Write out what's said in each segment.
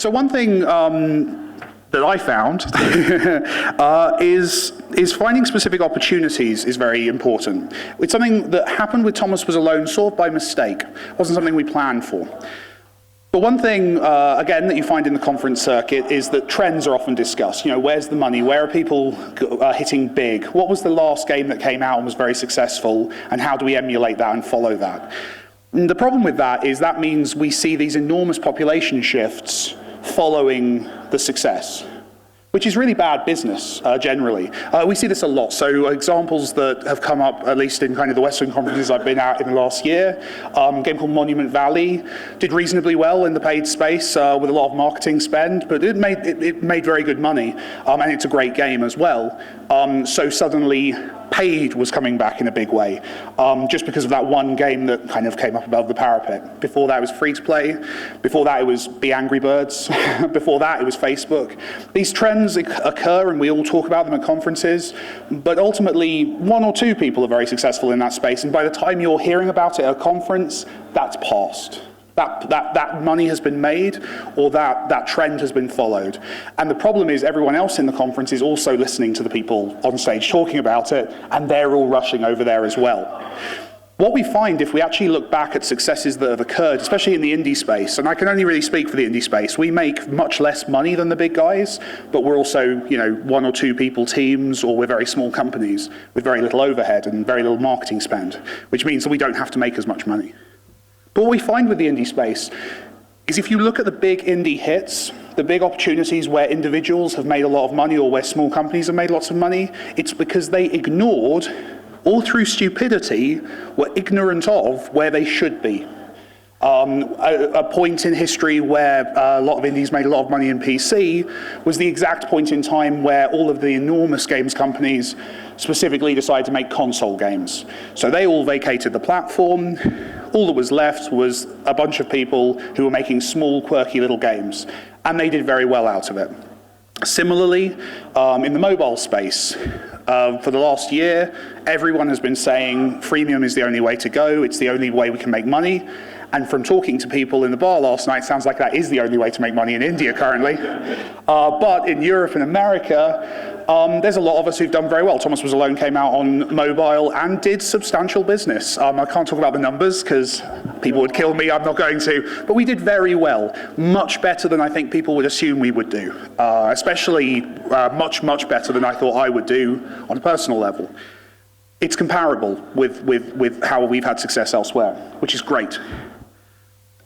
So one thing that I found is finding specific opportunities is very important. It's something that happened with Thomas Was Alone sort of by mistake. It wasn't something we planned for. But one thing, again, that you find in the conference circuit is that trends are often discussed. You know, where's the money? Where are people hitting big? What was the last game that came out and was very successful? And how do we emulate that and follow that? And the problem with that is that means we see these enormous population shifts following the success, which is really bad business, generally. We see this a lot. So examples that have come up, at least in kind of the Western conferences I've been at in the last year, a game called Monument Valley did reasonably well in the paid space with a lot of marketing spend, but it made very good money, and it's a great game as well. So suddenly, paid was coming back in a big way, just because of that one game that kind of came up above the parapet. Before that, it was free to play. Before that, it was Be Angry Birds. Before that, it was Facebook. These trends occur, and we all talk about them at conferences, but ultimately, one or two people are very successful in that space, and by the time you're hearing about it at a conference, that's past. That money has been made, or that trend has been followed. And the problem is everyone else in the conference is also listening to the people on stage talking about it, and they're all rushing over there as well. What we find if we actually look back at successes that have occurred, especially in the indie space, and I can only really speak for the indie space, we make much less money than the big guys, but we're also, you know, one or two people teams, or we're very small companies with very little overhead and very little marketing spend, which means that we don't have to make as much money. But what we find with the indie space is if you look at the big indie hits, the big opportunities where individuals have made a lot of money or where small companies have made lots of money, it's because they ignored, or through stupidity, were ignorant of where they should be. A point in history where a lot of indies made a lot of money in PC was the exact point in time where all of the enormous games companies specifically decided to make console games. So they all vacated the platform. All that was left was a bunch of people who were making small, quirky little games, and they did very well out of it. Similarly, in the mobile space, for the last year, everyone has been saying freemium is the only way to go, it's the only way we can make money. And from talking to people in the bar last night, it sounds like that is the only way to make money in India currently. But in Europe and America, there's a lot of us who've done very well. Thomas Was Alone came out on mobile and did substantial business. I can't talk about the numbers because people would kill me, I'm not going to. But we did very well, much better than I think people would assume we would do. Especially much, much better than I thought I would do on a personal level. It's comparable with how we've had success elsewhere, which is great.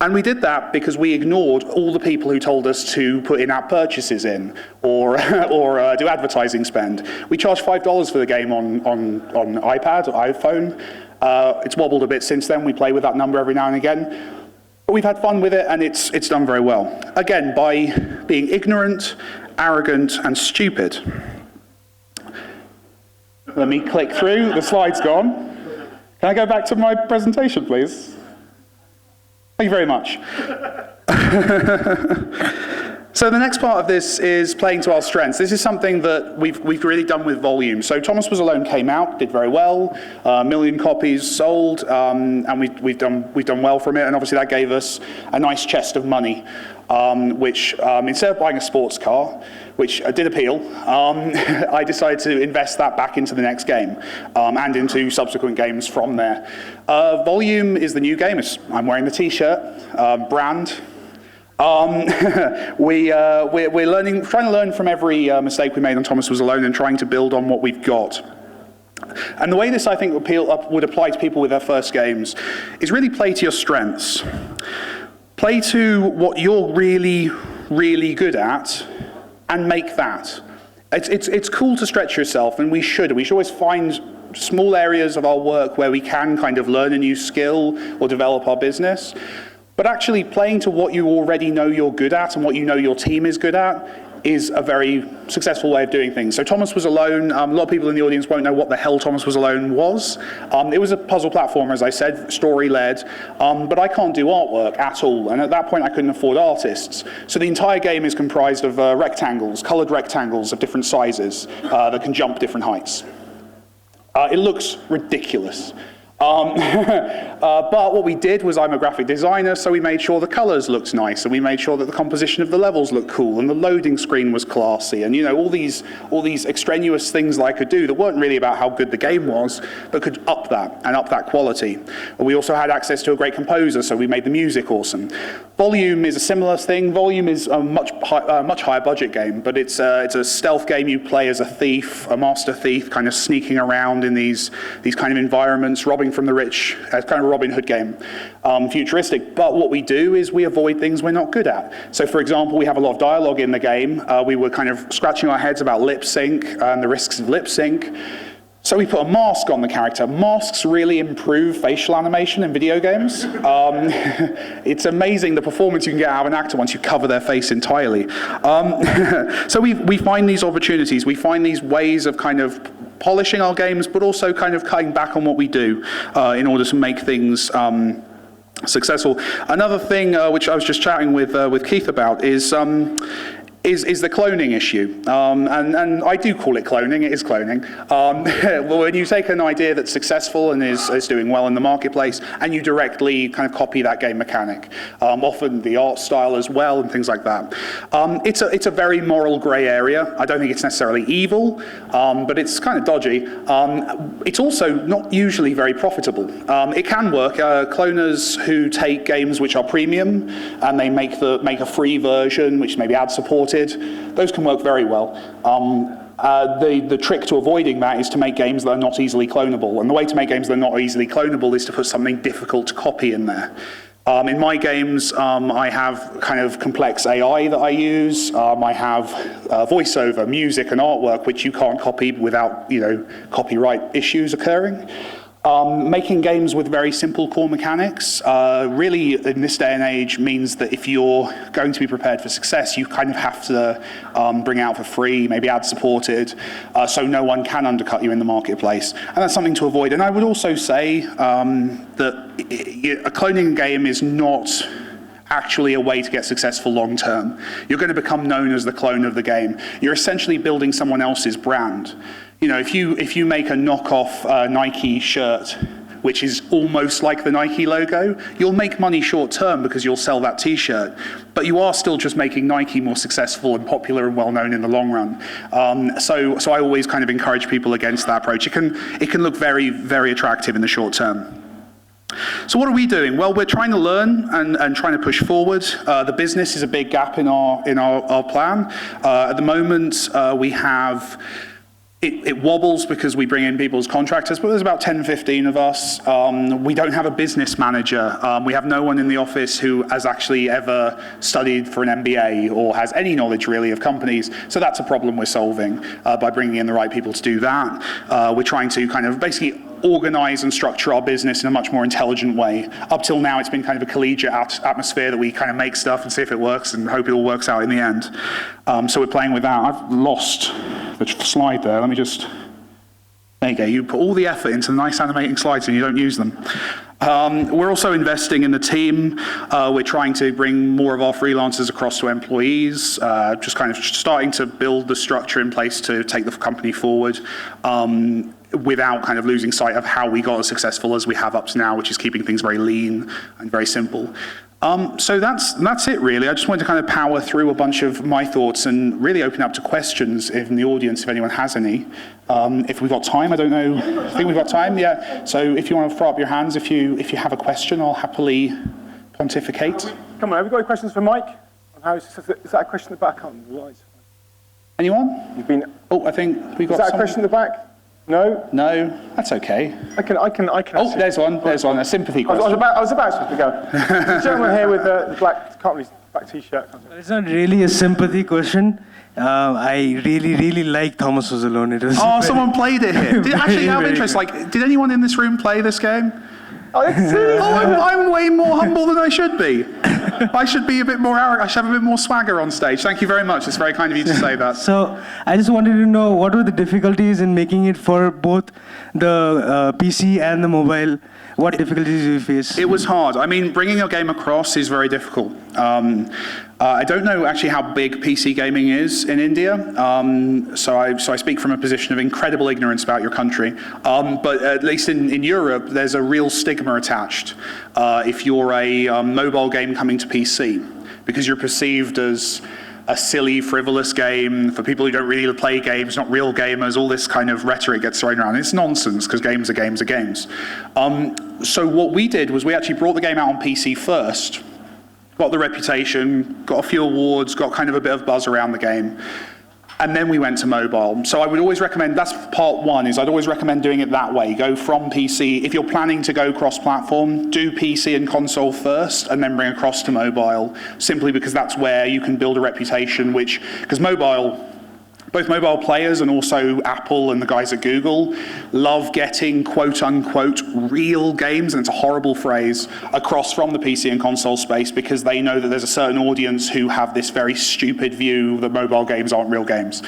And we did that because we ignored all the people who told us to put in-app purchases in, or do advertising spend. We charged $5 for the game on iPad or iPhone. It's wobbled a bit since then. We play with that number every now and again. But we've had fun with it, and it's done very well. Again, by being ignorant, arrogant, and stupid. Let me click through. The slide's gone. Can I go back to my presentation, please? Thank you very much. So the next part of this is playing to our strengths. This is something that we've really done with volume. So Thomas Was Alone came out, did very well, 1 million copies sold, and we've done well from it. And obviously that gave us a nice chest of money, which instead of buying a sports car, which did appeal, I decided to invest that back into the next game and into subsequent games from there. Volume is the new game. I'm wearing the t-shirt, brand. We're trying to learn from every mistake we made on Thomas Was Alone and trying to build on what we've got. And the way this, I think, would apply to people with their first games is really play to your strengths. Play to what you're really, really good at and make that. It's cool to stretch yourself, and we should always find small areas of our work where we can kind of learn a new skill or develop our business. But actually playing to what you already know you're good at and what you know your team is good at is a very successful way of doing things. So Thomas Was Alone, a lot of people in the audience won't know what the hell Thomas Was Alone was. It was a puzzle platformer, as I said, story-led, but I can't do artwork at all, and at that point I couldn't afford artists. So the entire game is comprised of rectangles, colored rectangles of different sizes that can jump different heights. It looks ridiculous. But what we did was, I'm a graphic designer, so we made sure the colors looked nice, and we made sure that the composition of the levels looked cool, and the loading screen was classy, and all these extraneous things that I could do that weren't really about how good the game was, but could up that quality. And we also had access to a great composer, so we made the music awesome. Volume is a similar thing. Volume is a much higher budget game, but it's a stealth game. You play as a thief, a master thief, kind of sneaking around in these kind of environments, robbing from the rich, kind of a Robin Hood game, futuristic. But what we do is we avoid things we're not good at. So, for example, we have a lot of dialogue in the game. We were kind of scratching our heads about lip sync and the risks of lip sync. So we put a mask on the character. Masks really improve facial animation in video games. It's amazing the performance you can get out of an actor once you cover their face entirely. So we find these opportunities. We find these ways of kind of polishing our games, but also kind of cutting back on what we do in order to make things successful. Another thing which I was just chatting with Keith about is the cloning issue. And I do call it cloning, it is cloning. Well, when you take an idea that's successful and is doing well in the marketplace, and you directly kind of copy that game mechanic, often the art style as well, and things like that. It's a very moral grey area. I don't think it's necessarily evil, but it's kind of dodgy. It's also not usually very profitable. It can work. Cloners who take games which are premium, and they make a free version, which maybe ad supported, those can work very well. The trick to avoiding that is to make games that are not easily clonable. And the way to make games that are not easily clonable is to put something difficult to copy in there. In my games, I have kind of complex AI that I use. I have voiceover, music, and artwork, which you can't copy without, copyright issues occurring. Making games with very simple core mechanics really, in this day and age, means that if you're going to be prepared for success, you kind of have to bring out for free, maybe ad-supported, so no one can undercut you in the marketplace. And that's something to avoid. And I would also say that a cloning game is not actually a way to get successful long term. You're going to become known as the clone of the game. You're essentially building someone else's brand. If you make a knockoff Nike shirt, which is almost like the Nike logo, you'll make money short term because you'll sell that t-shirt. But you are still just making Nike more successful and popular and well known in the long run. So I always kind of encourage people against that approach. It can look very, very attractive in the short term. So what are we doing? Well, we're trying to learn and trying to push forward. The business is a big gap in our plan. At the moment, we have. It wobbles because we bring in people as contractors, but there's about 10, 15 of us. We don't have a business manager. We have no one in the office who has actually ever studied for an MBA or has any knowledge really of companies. So that's a problem we're solving by bringing in the right people to do that. We're trying to kind of basically organize and structure our business in a much more intelligent way. Up till now, it's been kind of a collegiate atmosphere that we kind of make stuff and see if it works and hope it all works out in the end. So we're playing with that. I've lost the slide there. Let me just... There you go. You put all the effort into nice animating slides and you don't use them. We're also investing in the team. We're trying to bring more of our freelancers across to employees, just kind of starting to build the structure in place to take the company forward. Without kind of losing sight of how we got as successful as we have up to now, which is keeping things very lean and very simple. So that's it really. I just wanted to kind of power through a bunch of my thoughts and really open up to questions in the audience if anyone has any. If we've got time, I don't know. I think we've got time, yeah. So if you want to throw up your hands, if you have a question, I'll happily pontificate. Come on, have we got any questions for Mike? Is that a question at the back? Anyone? I think we got. Is that a question at the back? No? No, that's okay. I can. Oh, there's one, a sympathy question. I was about to go. There's a gentleman here with the black t-shirt. It's not really a sympathy question. I really like Thomas Was Alone. It was someone played it here. Actually, out of interest, did anyone in this room play this game? I'm way more humble than I should be. I should be a bit more arrogant. I should have a bit more swagger on stage. Thank you very much. It's very kind of you to say that. So I just wanted to know what were the difficulties in making it for both the PC and the mobile? What difficulties did you face? It was hard. I mean, bringing a game across is very difficult. I don't know actually how big PC gaming is in India, so I speak from a position of incredible ignorance about your country. But at least in Europe, there's a real stigma attached if you're a mobile game coming to PC, because you're perceived as a silly, frivolous game for people who don't really play games, not real gamers. All this kind of rhetoric gets thrown around. It's nonsense, because games are games are games. So what we did was we actually brought the game out on PC first, got the reputation, got a few awards, got kind of a bit of buzz around the game, and then we went to mobile. So I would always recommend, that's part one, is I'd always recommend doing it that way. Go from PC, if you're planning to go cross-platform, do PC and console first, and then bring across to mobile, simply because that's where you can build a reputation, because both mobile players and also Apple and the guys at Google love getting quote-unquote real games, and it's a horrible phrase, across from the PC and console space, because they know that there's a certain audience who have this very stupid view that mobile games aren't real games.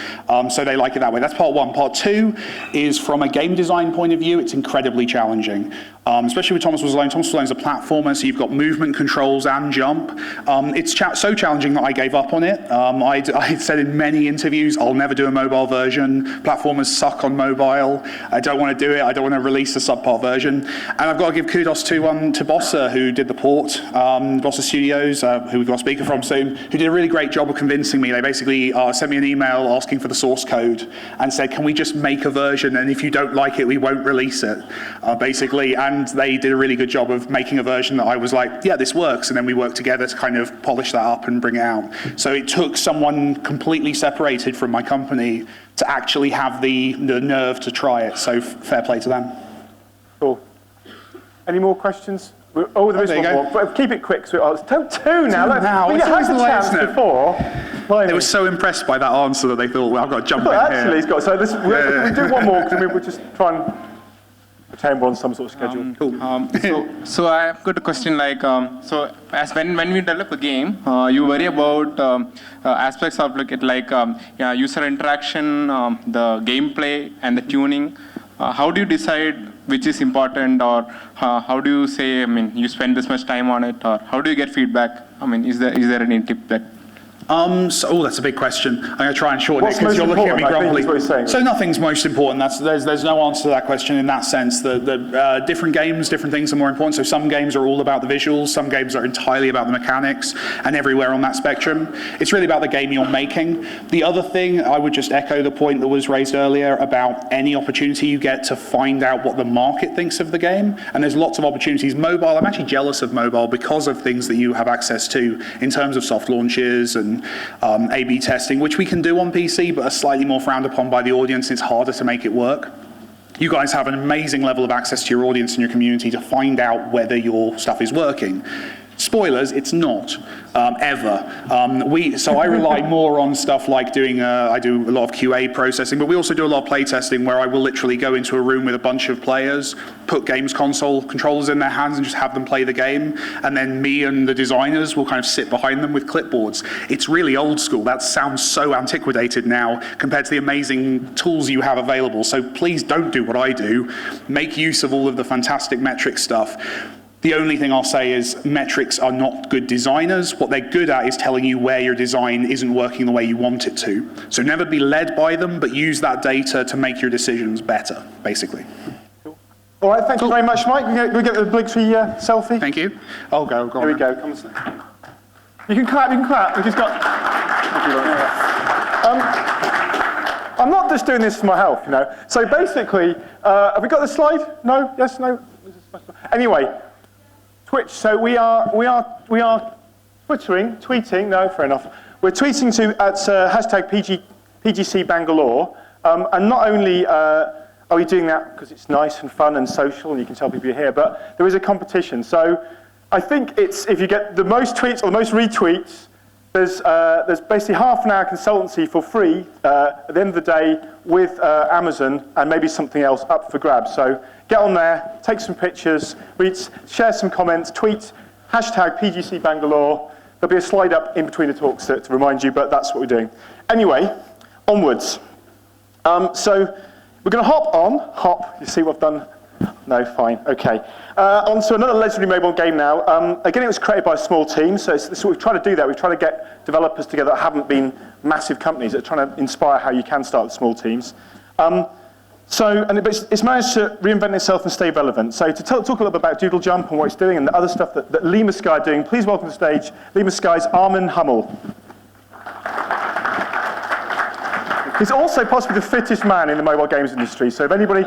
So they like it that way. That's part one. Part two is from a game design point of view, it's incredibly challenging. Especially with Thomas Was Alone. Thomas Was Alone is a platformer, so you've got movement controls and jump. It's so challenging that I gave up on it. I'd said in many interviews, I'll never do a mobile version. Platformers suck on mobile. I don't want to do it. I don't want to release a subpar version. And I've got to give kudos to Bossa, who did the port, Bossa Studios, who we've got a speaker from soon, who did a really great job of convincing me. They basically sent me an email asking for the source code and said, can we just make a version, and if you don't like it, we won't release it, basically. And they did a really good job of making a version that I was like, yeah, this works. And then we worked together to kind of polish that up and bring it out. So it took someone completely separated from my company to actually have the nerve to try it. So fair play to them. Cool. Any more questions? Oh, there is one more. But keep it quick. So it's two now. You had the chance before. They were so impressed by that answer that they thought, well, I've got to jump in actually, here. We'll do one more, because we'll just try and pretend we're on some sort of schedule. Cool. So I've got a question like, so as when we develop a game, you worry about aspects of user interaction, the gameplay, and the tuning. How do you decide which is important, or how do you say, you spend this much time on it, or how do you get feedback? Is there any tip that? That's a big question. I'm going to try and shorten it because you're looking at me grumpily. So nothing's most important. There's no answer to that question in that sense. The different games, different things are more important. So some games are all about the visuals, some games are entirely about the mechanics, and everywhere on that spectrum. It's really about the game you're making. The other thing, I would just echo the point that was raised earlier about any opportunity you get to find out what the market thinks of the game. And there's lots of opportunities. Mobile, I'm actually jealous of mobile because of things that you have access to in terms of soft launches and A/B testing, which we can do on PC, but are slightly more frowned upon by the audience. It's harder to make it work. You guys have an amazing level of access to your audience and your community to find out whether your stuff is working. Spoilers, it's not, ever. So I rely more on stuff like I do a lot of QA processing, but we also do a lot of play testing where I will literally go into a room with a bunch of players, put games console controllers in their hands and just have them play the game, and then me and the designers will kind of sit behind them with clipboards. It's really old school. That sounds so antiquated now compared to the amazing tools you have available. So please don't do what I do. Make use of all of the fantastic metric stuff. The only thing I'll say is metrics are not good designers. What they're good at is telling you where your design isn't working the way you want it to. So never be led by them, but use that data to make your decisions better, basically. Cool. All right, thank you very much, Mike. We get the obligatory selfie. Thank you. Go on. Here we go. Come on. You can clap. We've just got... I'm not just doing this for my health, So basically, have we got the slide? No? Yes? No? Anyway, Twitch. So we are tweeting. No, fair enough. We're tweeting at hashtag PGC Bangalore, and not only are we doing that because it's nice and fun and social, and you can tell people you're here, but there is a competition. So I think it's if you get the most tweets or the most retweets, There's basically half an hour consultancy for free at the end of the day with Amazon and maybe something else up for grabs. So get on there, take some pictures, share some comments, tweet, hashtag PGC Bangalore. There'll be a slide up in between the talks to remind you, but that's what we're doing. Anyway, onwards. So we're going to hop, you see what I've done? No, fine, okay. On to another legendary mobile game now. Again, it was created by a small team, so we've tried to do that. We've tried to get developers together that haven't been massive companies, that are trying to inspire how you can start with small teams. It's managed to reinvent itself and stay relevant. So to talk a little bit about Doodle Jump and what it's doing and the other stuff that Lima Sky are doing, please welcome to the stage Lima Sky's Armin Hummel. He's also possibly the fittest man in the mobile games industry. So if anybody,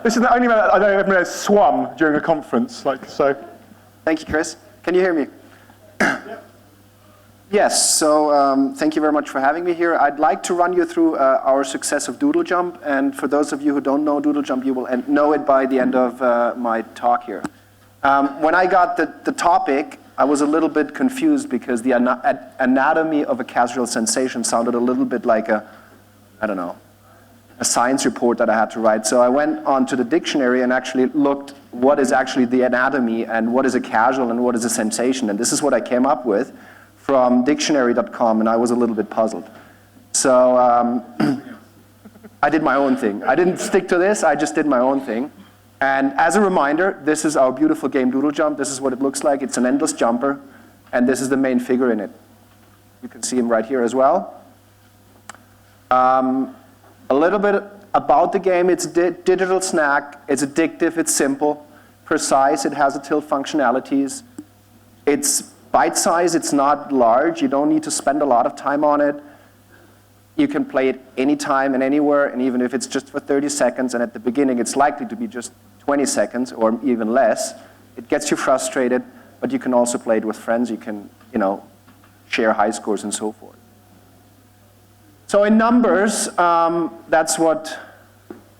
this is the only man I know ever has swum during a conference. So. Thank you, Chris. Can you hear me? Yes, so thank you very much for having me here. I'd like to run you through our success of Doodle Jump, and for those of you who don't know Doodle Jump, you will know it by the end of my talk here. When I got the topic, I was a little bit confused because the anatomy of a casual sensation sounded a little bit like a science report that I had to write. So I went onto the dictionary and actually looked what is actually the anatomy and what is a casual and what is a sensation. And this is what I came up with from dictionary.com, and I was a little bit puzzled. So I did my own thing. I didn't stick to this, I just did my own thing. And as a reminder, this is our beautiful game Doodle Jump. This is what it looks like. It's an endless jumper, and this is the main figure in it. You can see him right here as well. A little bit about the game. It's a digital snack. It's addictive. It's simple, precise. It has the tilt functionalities. It's bite-sized. It's not large. You don't need to spend a lot of time on it. You can play it anytime and anywhere, and even if it's just for 30 seconds, and at the beginning it's likely to be just 20 seconds or even less, it gets you frustrated, but you can also play it with friends. You can, share high scores and so forth. So in numbers, that's what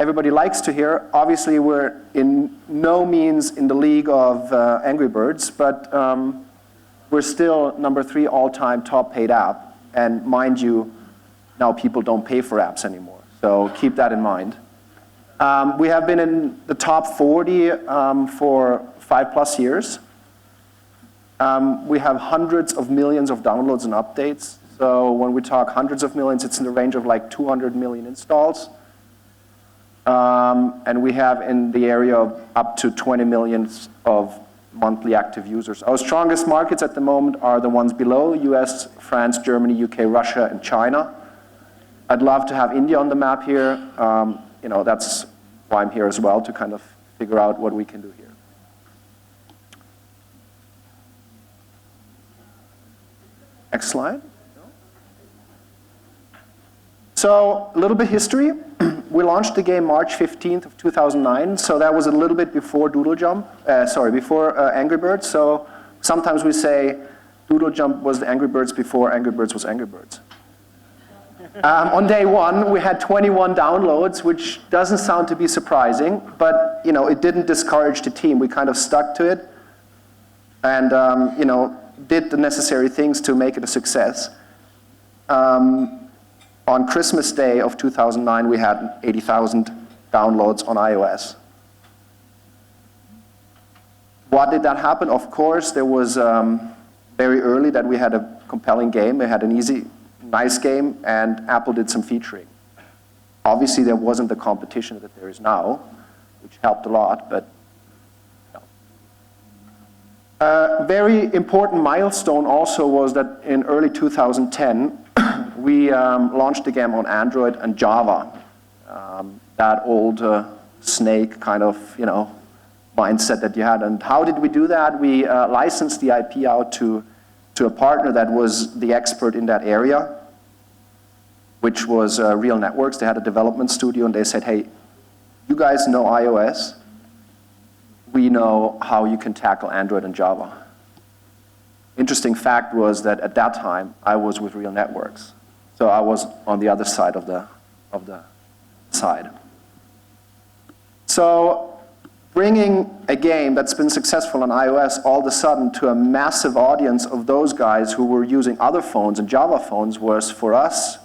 everybody likes to hear. Obviously, we're in no means in the league of Angry Birds, but we're still number 3 all-time top paid app. And mind you, now people don't pay for apps anymore, so keep that in mind. We have been in the top 40 for 5+ years. We have hundreds of millions of downloads and updates. So when we talk hundreds of millions, it's in the range of like 200 million installs. And we have in the area of up to 20 million of monthly active users. Our strongest markets at the moment are the ones below: US, France, Germany, UK, Russia, and China. I'd love to have India on the map here. That's why I'm here as well, to kind of figure out what we can do here. Next slide. So a little bit history. We launched the game March 15th of 2009, so that was a little bit before Doodle Jump, before Angry Birds. So sometimes we say Doodle Jump was the Angry Birds before Angry Birds was Angry Birds. On day 1, we had 21 downloads, which doesn't sound to be surprising, but it didn't discourage the team. We kind of stuck to it and did the necessary things to make it a success. On Christmas Day of 2009, we had 80,000 downloads on iOS. Why did that happen? Of course, there was very early that we had a compelling game. We had an easy, nice game, and Apple did some featuring. Obviously, there wasn't the competition that there is now, which helped a lot, but a very important milestone also was that in early 2010, we launched the game on Android and Java. That old snake kind of, mindset that you had. And how did we do that? We licensed the IP out to a partner that was the expert in that area, which was Real Networks. They had a development studio, and they said, hey, you guys know iOS. We know how you can tackle Android and Java. Interesting fact was that at that time, I was with Real Networks. So I was on the other side of the side. So bringing a game that's been successful on iOS all of a sudden to a massive audience of those guys who were using other phones and Java phones was, for us,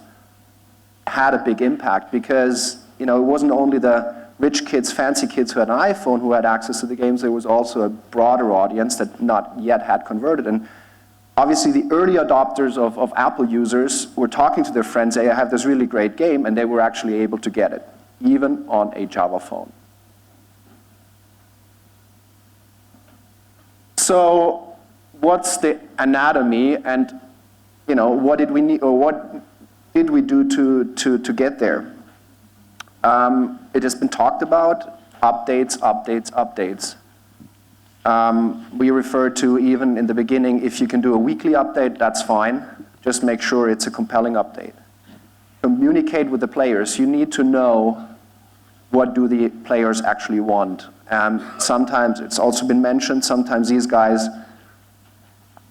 had a big impact because, it wasn't only the rich kids, fancy kids who had an iPhone who had access to the games, there was also a broader audience that not yet had converted. And obviously the early adopters of Apple users were talking to their friends, hey, I have this really great game, and they were actually able to get it, even on a Java phone. So what's the anatomy, and what did we need, or what did we do to get there? It has been talked about, updates. We refer to, even in the beginning, if you can do a weekly update, that's fine. Just make sure it's a compelling update. Communicate with the players. You need to know what do the players actually want. Sometimes, it's also been mentioned, sometimes these guys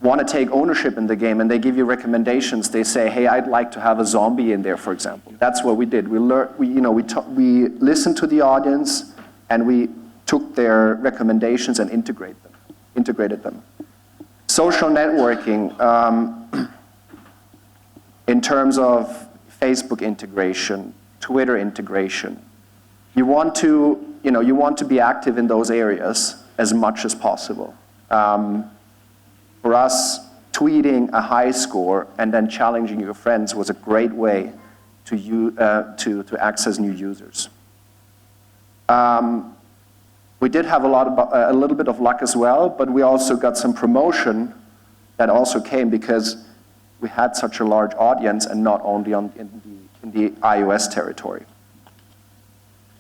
want to take ownership in the game and they give you recommendations. They say, hey, I'd like to have a zombie in there, for example. That's what we did. We listened to the audience and we took their recommendations and integrated them. Social networking, in terms of Facebook integration, Twitter integration. You want to be active in those areas as much as possible. For us, tweeting a high score and then challenging your friends was a great way to access new users. We did have a little bit of luck as well, but we also got some promotion that also came because we had such a large audience and not only in the iOS territory.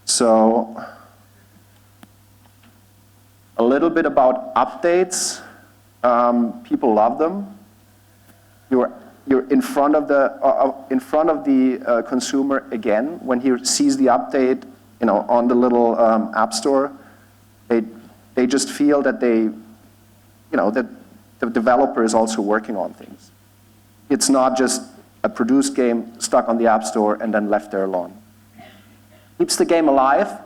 So, a little bit about updates. People love them. You're in front of the consumer again when he sees the update, on the little app store. They just feel that that the developer is also working on things. It's not just a produced game stuck on the app store and then left there alone. Keeps the game alive.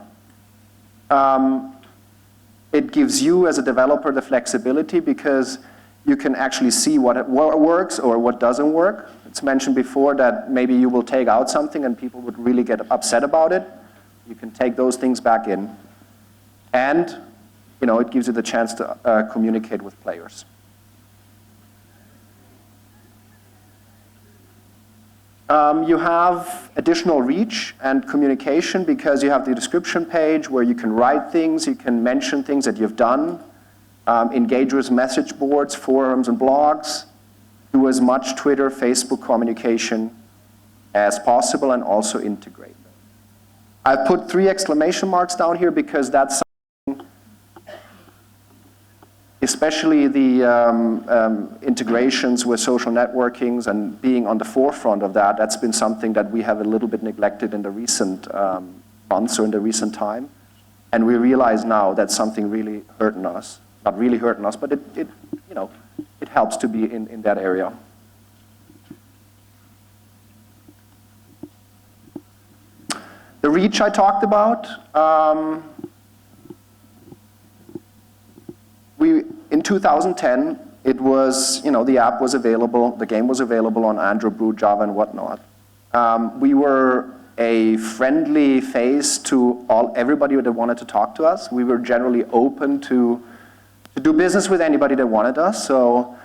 It gives you as a developer the flexibility because you can actually see what works or what doesn't work. It's mentioned before that maybe you will take out something and people would really get upset about it. You can take those things back in. And it gives you the chance to communicate with players. You have additional reach and communication because you have the description page where you can write things, you can mention things that you've done, engage with message boards, forums, and blogs, do as much Twitter, Facebook communication as possible, and also integrate them. I've put 3 exclamation marks down here because that's something, especially the integrations with social networkings and being on the forefront of that, that's been something that we have a little bit neglected in the recent months or in the recent time. And we realize now that's something really hurting us. Not really hurting us, but it helps to be in that area. The reach I talked about, in 2010, it was, the app was available, the game was available on Android, Brew, Java, and whatnot. We were a friendly face to everybody that wanted to talk to us. We were generally open to do business with anybody that wanted us. So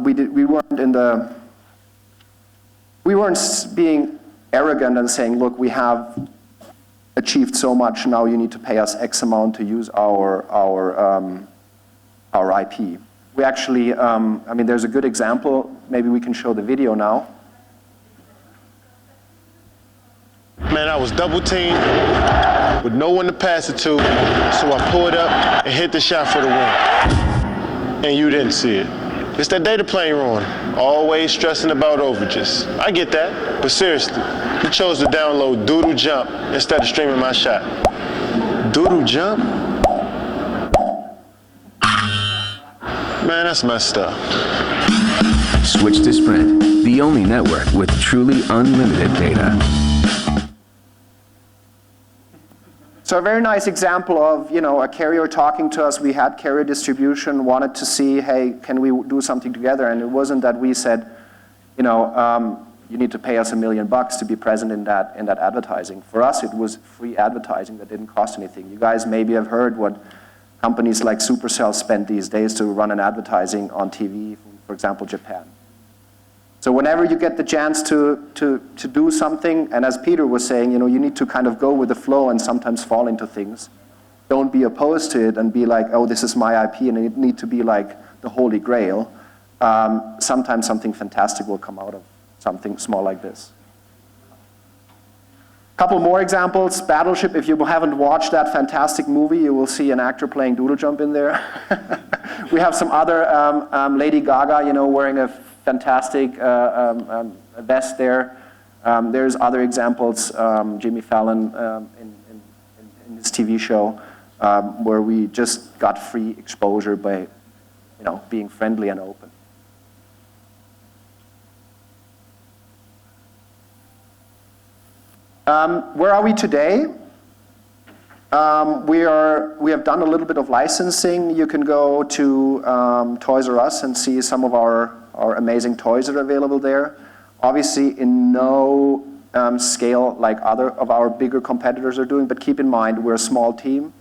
we weren't being arrogant and saying, look, we have achieved so much, now you need to pay us X amount to use our IP. We actually, there's a good example. Maybe we can show the video now. Man, I was double teamed with no one to pass it to, so I pulled up and hit the shot for the win. And you didn't see it. It's that data plane wrong. Always stressing about overages. I get that, but seriously, you chose to download Doodle Jump instead of streaming my shot. Doodle Jump? Man, that's messed up. Switch to Sprint, the only network with truly unlimited data. So a very nice example of, a carrier talking to us. We had carrier distribution, wanted to see, hey, can we do something together? And it wasn't that we said, you need to pay us $1 million to be present in that advertising. For us, it was free advertising that didn't cost anything. You guys maybe have heard what companies like Supercell spend these days to run an advertising on TV, for example, Japan. So whenever you get the chance to do something, and as Peter was saying, you need to kind of go with the flow and sometimes fall into things. Don't be opposed to it and be like, oh, this is my IP, and it need to be like the Holy Grail. Sometimes something fantastic will come out of something small like this. Couple more examples. Battleship, if you haven't watched that fantastic movie, you will see an actor playing Doodle Jump in there. We have some other, Lady Gaga, wearing a fantastic vest there. There's other examples, Jimmy Fallon in his TV show, where we just got free exposure by, being friendly and open. Where are we today? We have done a little bit of licensing. You can go to Toys R Us and see some of our amazing toys that are available there. Obviously in no scale like other of our bigger competitors are doing, but keep in mind we're a small team.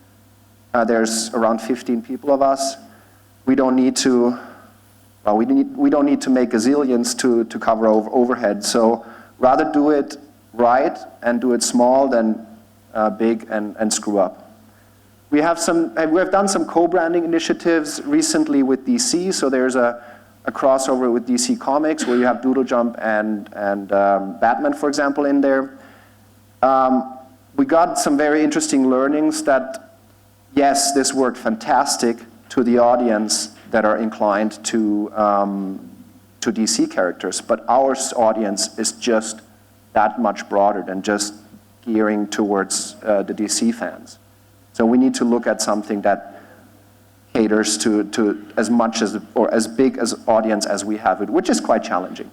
There's around 15 people of us. We don't need to, we don't need to make gazillions to cover overhead. So rather do it right and do it small than big and screw up. We have done some co-branding initiatives recently with DC. So there's a crossover with DC Comics where you have Doodle Jump and Batman, for example, in there. We got some very interesting learnings that, yes, this worked fantastic to the audience that are inclined to DC characters, but our audience is just that much broader than just gearing towards the DC fans. So we need to look at something that caters to as much as, or as big as audience as we have it, which is quite challenging.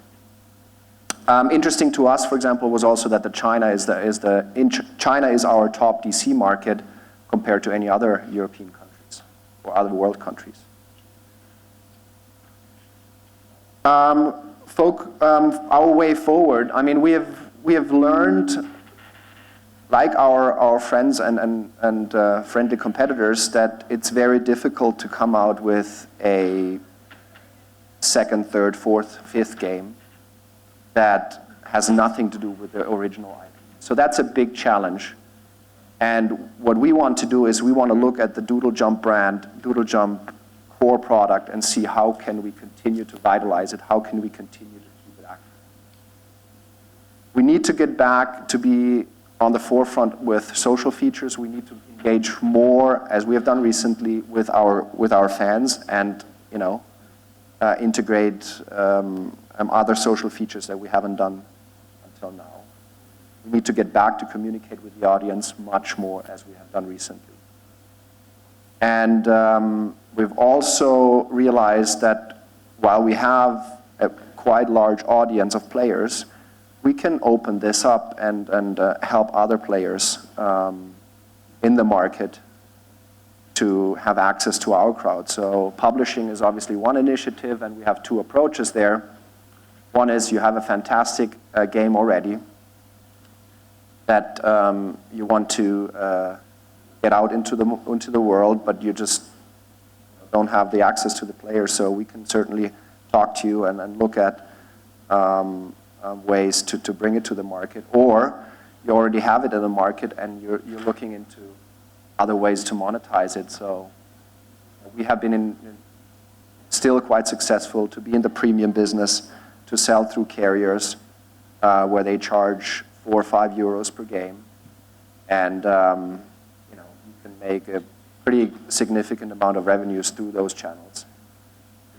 Interesting to us, for example, was also that China is our top DC market compared to any other European countries or other world countries. Our way forward, I mean, we have learned, like our friends and friendly competitors, that it's very difficult to come out with a second, third, fourth, fifth game that has nothing to do with the original IP. So that's a big challenge. And what we want to do is we want to look at the Doodle Jump brand, Doodle Jump core product, and see how can we continue to vitalize it, how can we continue to keep it active. We need to get back to be on the forefront with social features. We need to engage more, as we have done recently, with our fans, and integrate other social features that we haven't done until now. We need to get back to communicate with the audience much more, as we have done recently. And we've also realized that while we have a quite large audience of players, we can open this up and help other players in the market to have access to our crowd. So publishing is obviously one initiative, and we have two approaches there. One is you have a fantastic game already that you want to get out into the world, but you just don't have the access to the players. So we can certainly talk to you and look at ways to bring it to the market. Or you already have it in the market and you're looking into other ways to monetize it. So we have been still quite successful to be in the premium business, to sell through carriers where they charge 4 or 5 euros per game, and you can make a pretty significant amount of revenues through those channels.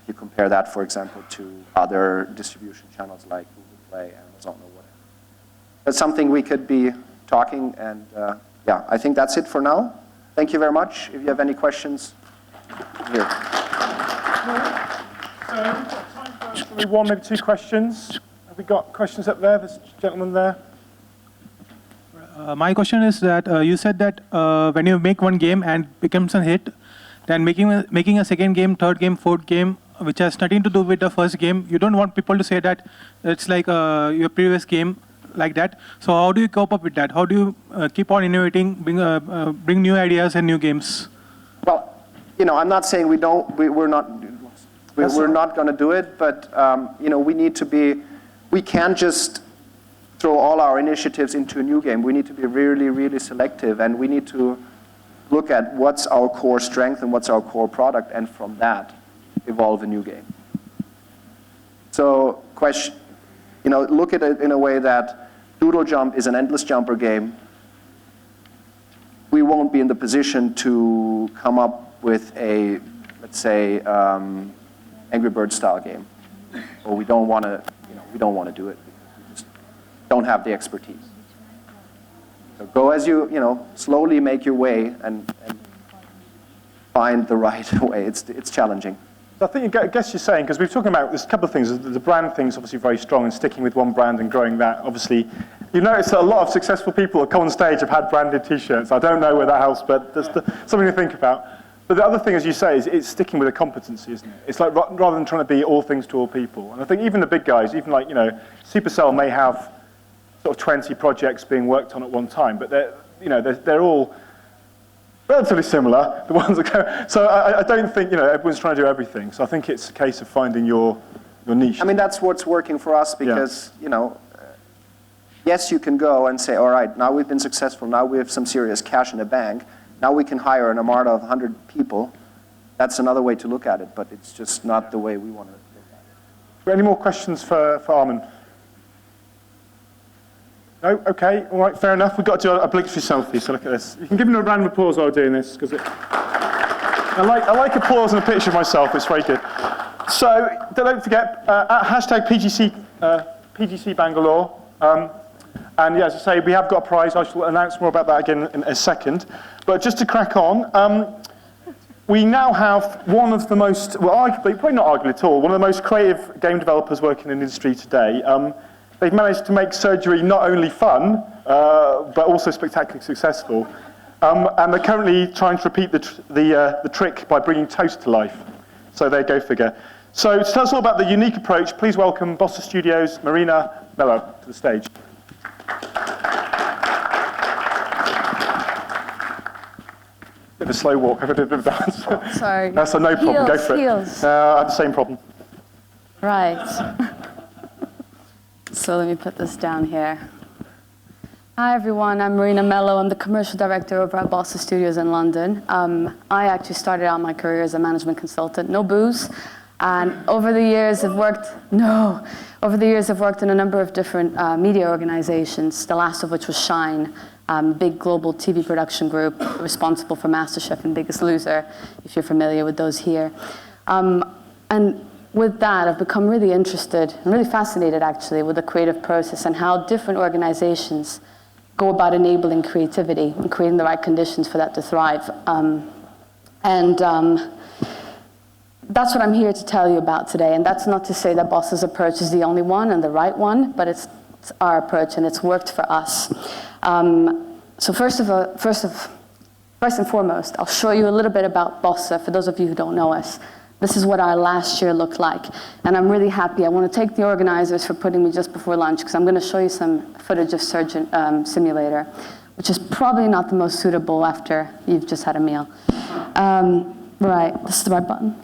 If you compare that, for example, to other distribution channels like Google Play, Amazon, or whatever. That's something we could be talking, and yeah, I think that's it for now. Thank you very much. If you have any questions, here. Maybe one, maybe two questions. Have we got questions up there? There's a gentleman there. My question is that you said that when you make one game and becomes a hit, then making a second game, third game, fourth game, which has nothing to do with the first game, you don't want people to say that it's like your previous game, like that. So how do you cope up with that? How do you keep on innovating, bring new ideas and new games? Well, I'm not saying we're not going to do it, but we need to be. We can't just throw all our initiatives into a new game. We need to be really, really selective, and we need to look at what's our core strength and what's our core product, and from that, evolve a new game. So, look at it in a way that Doodle Jump is an endless jumper game. We won't be in the position to come up with a, let's say, Angry Birds style game, or we don't want to do it. We just don't have the expertise. So go as slowly make your way and find the right way. It's challenging. So I guess you're saying, because we've talking about, there's a couple of things. The brand thing's obviously very strong, and sticking with one brand and growing that. Obviously, you notice that a lot of successful people that come on stage have had branded T-shirts. I don't know where that helps, but there's something to think about. But the other thing, as you say, is it's sticking with a competency, isn't it? It's like rather than trying to be all things to all people. And I think even the big guys, even like Supercell may have sort of 20 projects being worked on at one time, but they're all relatively similar, the ones that go. So I don't think everyone's trying to do everything. So I think it's a case of finding your niche. I mean, that's what's working for us because yes, you can go and say, all right, now we've been successful. Now we have some serious cash in the bank. Now we can hire an armada of 100 people. That's another way to look at it, but it's just not the way we want to look at it. Any more questions for Armin? No? Okay, all right, fair enough. We've got to do an obligatory selfie, so look at this. You can give me a round of applause while doing this, because I like applause and a picture of myself. It's very good. So don't forget, at #PGC Bangalore. And yeah, as I say, we have got a prize. I shall announce more about that again in a second. But just to crack on, we now have one of the most, well, arguably, probably not arguably at all, one of the most creative game developers working in the industry today. They've managed to make surgery not only fun, but also spectacularly successful. And they're currently trying to repeat the trick by bringing toast to life. So there, go figure. So to tell us all about the unique approach, please welcome Bossa Studios' Marina Mello to the stage. Bit of a slow walk. I've a bit of a dance. Sorry. That's a no problem. Go for it. Heels. I have the same problem. Right. So let me put this down here. Hi everyone, I'm Marina Mello. I'm the commercial director over at Bossa Studios in London. I actually started out my career as a management consultant, no booze. And over the years I've worked in a number of different media organizations, the last of which was Shine, big global TV production group responsible for MasterChef and Biggest Loser, if you're familiar with those here. And with that, I've become really interested and really fascinated, actually, with the creative process and how different organizations go about enabling creativity and creating the right conditions for that to thrive. That's what I'm here to tell you about today. And that's not to say that Bossa's approach is the only one and the right one, but it's our approach and it's worked for us. So first and foremost, I'll show you a little bit about Bossa for those of you who don't know us. This is what our last year looked like. And I'm really happy. I want to thank the organizers for putting me just before lunch, because I'm going to show you some footage of Surgeon Simulator, which is probably not the most suitable after you've just had a meal. Right, this is the right button.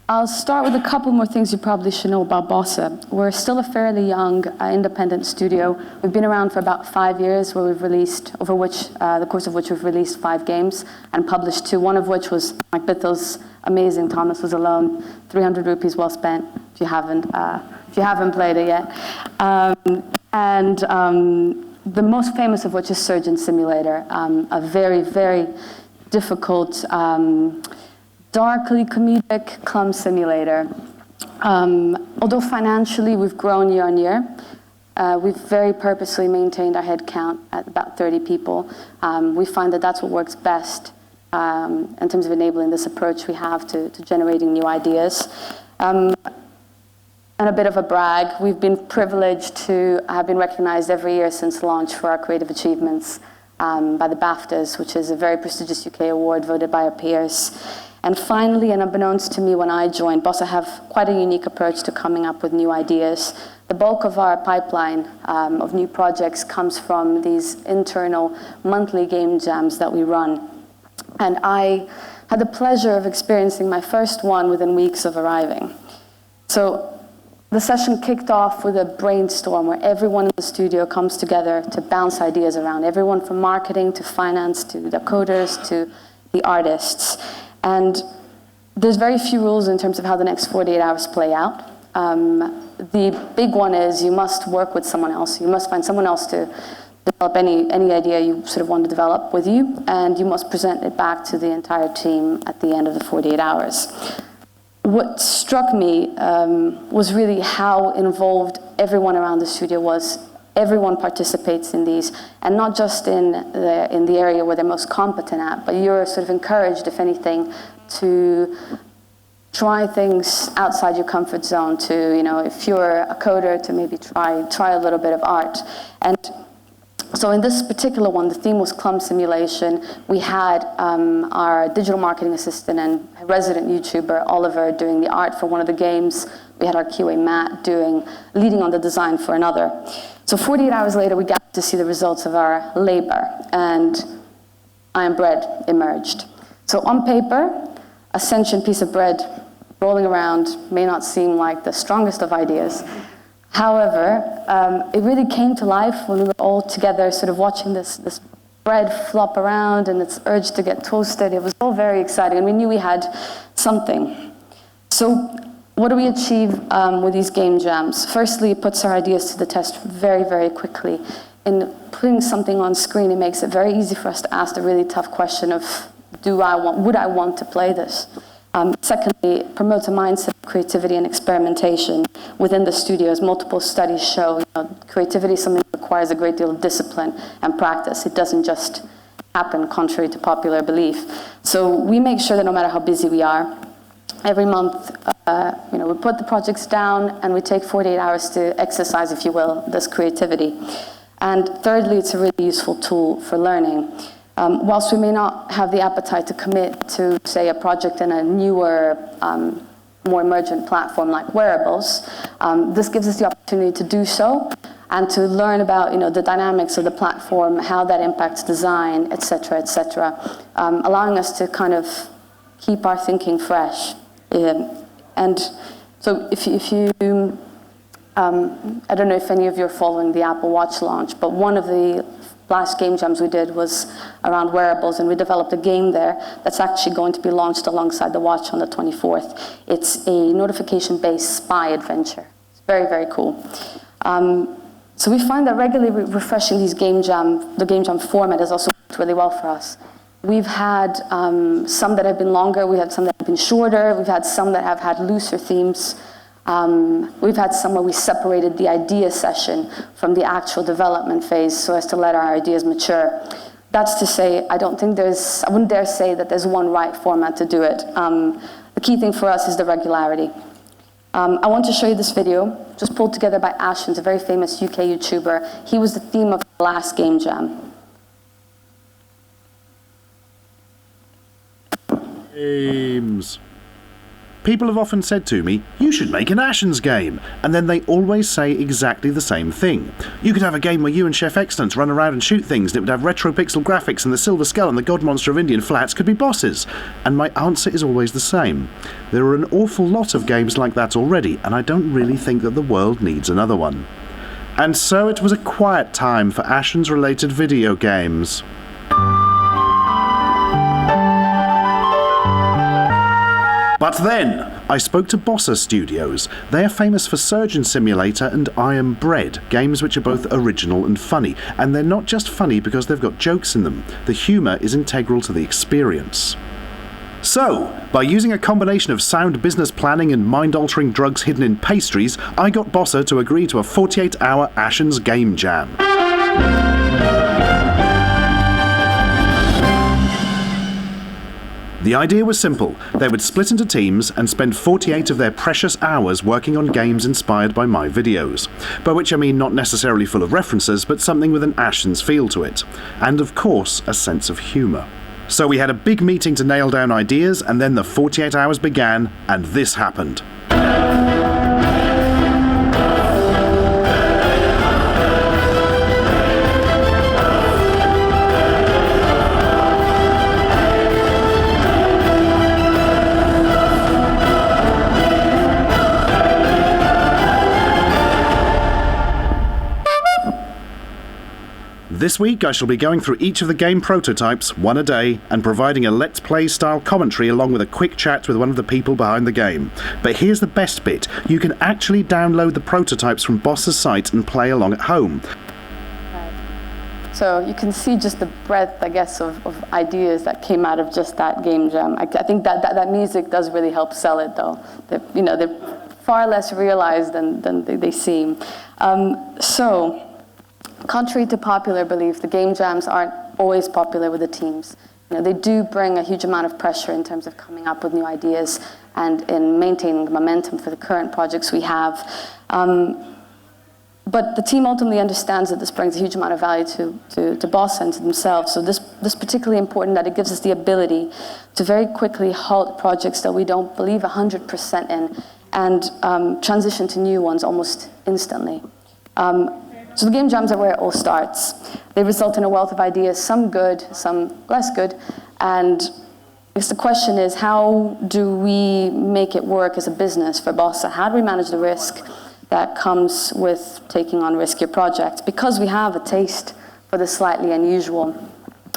I'll start with a couple more things you probably should know about Bossa. We're still a fairly young independent studio. We've been around for about 5 years, where we've released, the course of which we've released 5 games and published 2, one of which was like Bithell's amazing Thomas Was Alone, 300 rupees well spent, if you haven't played it yet. The most famous of which is Surgeon Simulator, a very, very difficult, darkly comedic clum simulator. Although financially we've grown year on year, we've very purposely maintained our head count at about 30 people. We find that that's what works best in terms of enabling this approach we have to generating new ideas. And a bit of a brag, we've been privileged to have been recognized every year since launch for our creative achievements by the BAFTAs, which is a very prestigious UK award voted by our peers. And finally, and unbeknownst to me when I joined, Bossa have quite a unique approach to coming up with new ideas. The bulk of our pipeline of new projects comes from these internal monthly game jams that we run. And I had the pleasure of experiencing my first one within weeks of arriving. So the session kicked off with a brainstorm where everyone in the studio comes together to bounce ideas around, everyone from marketing to finance to the coders to the artists. And there's very few rules in terms of how the next 48 hours play out. The big one is you must work with someone else. You must find someone else to develop any idea you sort of want to develop with you, and you must present it back to the entire team at the end of the 48 hours. What struck me was really how involved everyone around the studio was. Everyone participates in these, and not just in the area where they're most competent at, but you're sort of encouraged, if anything, to try things outside your comfort zone, to, if you're a coder, to maybe try a little bit of art. And so in this particular one, the theme was clum simulation. We had our digital marketing assistant and resident YouTuber, Oliver, doing the art for one of the games. We had our QA, Matt, leading on the design for another. So 48 hours later, we got to see the results of our labor, and Iron Bread emerged. So on paper, a sentient piece of bread rolling around may not seem like the strongest of ideas. However, it really came to life when we were all together sort of watching this bread flop around and its urge to get toasted. It was all very exciting, and we knew we had something. So what do we achieve with these game jams? Firstly, it puts our ideas to the test very, very quickly. In putting something on screen, it makes it very easy for us to ask the really tough question of, would I want to play this? Secondly, it promotes a mindset of creativity and experimentation within the studio, as multiple studies show. Creativity is something that requires a great deal of discipline and practice. It doesn't just happen contrary to popular belief. So we make sure that no matter how busy we are, every month, we put the projects down and we take 48 hours to exercise, if you will, this creativity. And thirdly, it's a really useful tool for learning. Whilst we may not have the appetite to commit to, say, a project in a newer, more emergent platform like wearables, this gives us the opportunity to do so and to learn about the dynamics of the platform, how that impacts design, et cetera, allowing us to kind of keep our thinking fresh. And so if you I don't know if any of you are following the Apple Watch launch, but one of the last game jams we did was around wearables, and we developed a game there that's actually going to be launched alongside the watch on the 24th. It's a notification-based spy adventure. It's very, very cool. So we find that regularly refreshing the game jam format has also worked really well for us. We've had some that have been longer, we've had some that have been shorter, we've had some that have had looser themes. We've had some where we separated the idea session from the actual development phase so as to let our ideas mature. That's to say, I wouldn't dare say that there's one right format to do it. The key thing for us is the regularity. I want to show you this video, just pulled together by Ashton's, a very famous UK YouTuber. He was the theme of the last game jam. Games. People have often said to me, you should make an Ashen's game, and then they always say exactly the same thing. You could have a game where you and Chef Excellence run around and shoot things, and it would have retro pixel graphics, and the Silver Skull and the God Monster of Indian Flats could be bosses. And my answer is always the same. There are an awful lot of games like that already, and I don't really think that the world needs another one. And so it was a quiet time for Ashen's related video games. But then, I spoke to Bossa Studios. They are famous for Surgeon Simulator and I Am Bread, games which are both original and funny. And they're not just funny because they've got jokes in them. The humour is integral to the experience. So, by using a combination of sound business planning and mind-altering drugs hidden in pastries, I got Bossa to agree to a 48-hour Ashen's Game Jam. The idea was simple. They would split into teams and spend 48 of their precious hours working on games inspired by my videos. By which I mean not necessarily full of references, but something with an Ashen's feel to it. And of course, a sense of humour. So we had a big meeting to nail down ideas, and then the 48 hours began, and this happened. This week I shall be going through each of the game prototypes, one a day, and providing a Let's Play style commentary along with a quick chat with one of the people behind the game. But here's the best bit, you can actually download the prototypes from Boss's site and play along at home. So you can see just the breadth, I guess, of ideas that came out of just that game jam. I think that music does really help sell it, though. They're far less realized than they seem. So, contrary to popular belief, the game jams aren't always popular with the teams. They do bring a huge amount of pressure in terms of coming up with new ideas and in maintaining the momentum for the current projects we have. But the team ultimately understands that this brings a huge amount of value to Bossa and to themselves. So this is particularly important that it gives us the ability to very quickly halt projects that we don't believe 100% in and transition to new ones almost instantly. So the game jams are where it all starts. They result in a wealth of ideas, some good, some less good, and I guess the question is, how do we make it work as a business for Bossa? How do we manage the risk that comes with taking on riskier projects? Because we have a taste for the slightly unusual,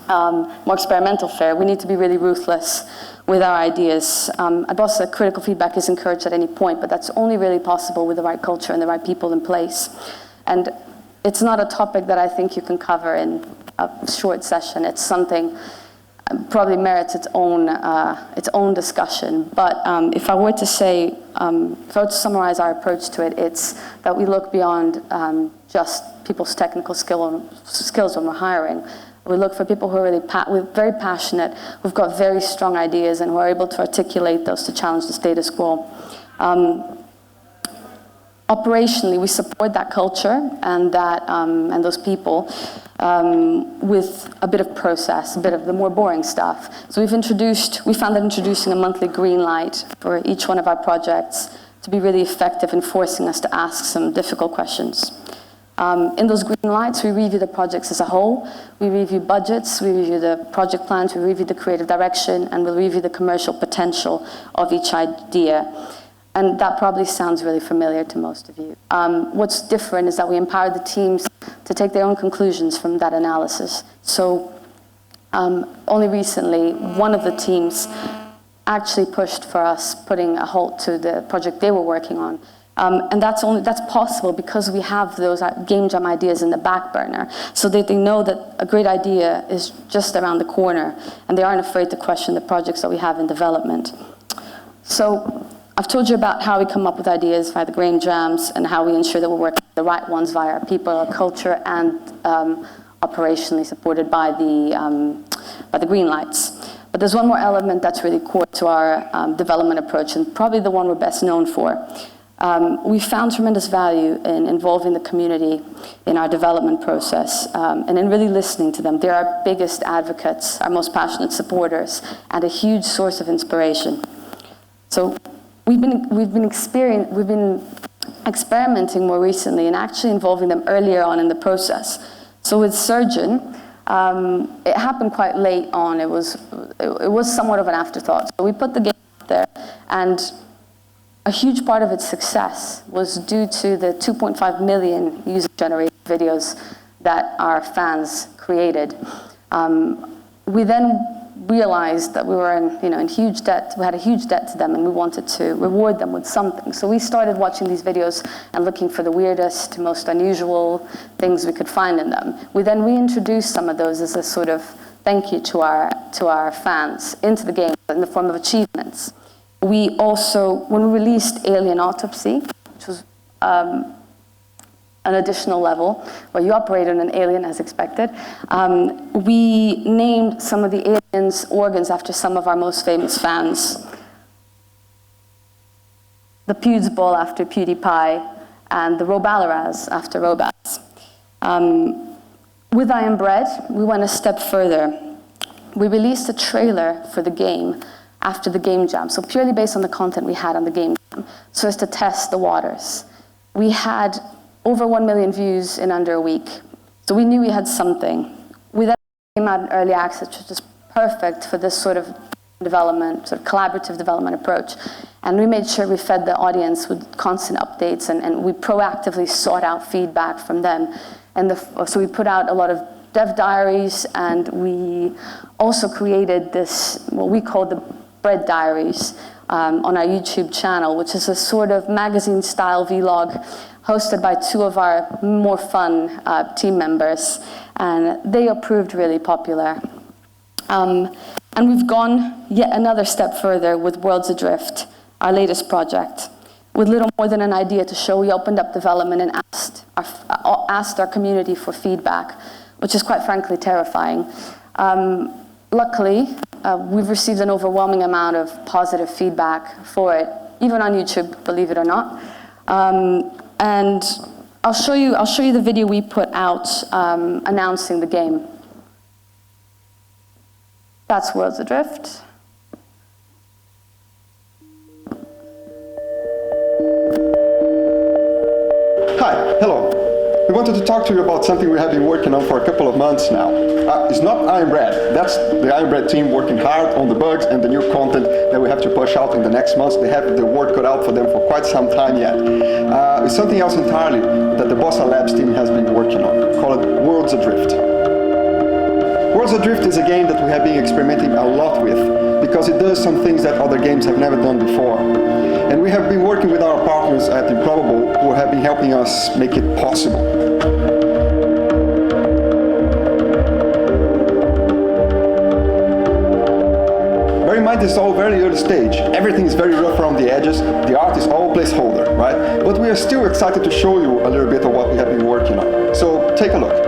more experimental fare, we need to be really ruthless with our ideas. At Bossa, critical feedback is encouraged at any point, but that's only really possible with the right culture and the right people in place. And it's not a topic that I think you can cover in a short session. It's something probably merits its own discussion. But if I were to say, if I were to summarize our approach to it, it's that we look beyond just people's technical skills when we're hiring. We look for people who are really very passionate, who've got very strong ideas, and who are able to articulate those to challenge the status quo. Operationally, we support that culture and and those people with a bit of process, a bit of the more boring stuff. So we found that introducing a monthly green light for each one of our projects to be really effective in forcing us to ask some difficult questions. In those green lights, we review the projects as a whole. We review budgets, we review the project plans, we review the creative direction, and we'll review the commercial potential of each idea. And that probably sounds really familiar to most of you. What's different is that we empower the teams to take their own conclusions from that analysis. So only recently, one of the teams actually pushed for us putting a halt to the project they were working on. And that's possible because we have those game jam ideas in the back burner, so that they know that a great idea is just around the corner, and they aren't afraid to question the projects that we have in development. So I've told you about how we come up with ideas via the game jams and how we ensure that we're working with the right ones via our people, our culture, and operationally supported by the green lights. But there's one more element that's really core to our development approach, and probably the one we're best known for. We found tremendous value in involving the community in our development process and in really listening to them. They're our biggest advocates, our most passionate supporters, and a huge source of inspiration. So we've been experimenting more recently and actually involving them earlier on in the process. So with Surgeon, it happened quite late on. It was somewhat of an afterthought. So we put the game out there, and a huge part of its success was due to the 2.5 million user-generated videos that our fans created. We then realized that we were in huge debt. We had a huge debt to them, and we wanted to reward them with something. So we started watching these videos and looking for the weirdest, most unusual things we could find in them. We then reintroduced some of those as a sort of thank you to our fans into the game in the form of achievements. We also, when we released Alien Autopsy, which was an additional level where you operate on an alien as expected, we named some of the aliens' organs after some of our most famous fans. The Pewds Ball after PewDiePie, and the Robalaraz after Robaz. With I Am Bread, we went a step further. We released a trailer for the game after the game jam, so purely based on the content we had on the game jam, so as to test the waters. We had over 1 million views in under a week. So we knew we had something. We then came out in early access, which is perfect for this sort of development, sort of collaborative development approach. And we made sure we fed the audience with constant updates, and we proactively sought out feedback from them. And so we put out a lot of dev diaries, and we also created this, what we call the Bread Diaries, on our YouTube channel, which is a sort of magazine-style vlog hosted by two of our more fun team members, and they proved really popular. And we've gone yet another step further with Worlds Adrift, our latest project. With little more than an idea to show, we opened up development and asked our community for feedback, which is quite frankly terrifying. Luckily, we've received an overwhelming amount of positive feedback for it, even on YouTube, believe it or not. And I'll show you the video we put out announcing the game. That's Worlds Adrift. Hi, hello. We wanted to talk to you about something we have been working on for a couple of months now. It's not I Am Bread. That's the I Am Bread team working hard on the bugs and the new content that we have to push out in the next months. They have the work cut out for them for quite some time yet. It's something else entirely that the Bossa Labs team has been working on, called Worlds Adrift. Worlds Adrift is a game that we have been experimenting a lot with because it does some things that other games have never done before. And we have been working with our partners at Improbable, who have been helping us make it possible. Bear in mind, this is all very early stage. Everything is very rough around the edges. The art is all placeholder, right? But we are still excited to show you a little bit of what we have been working on. So take a look.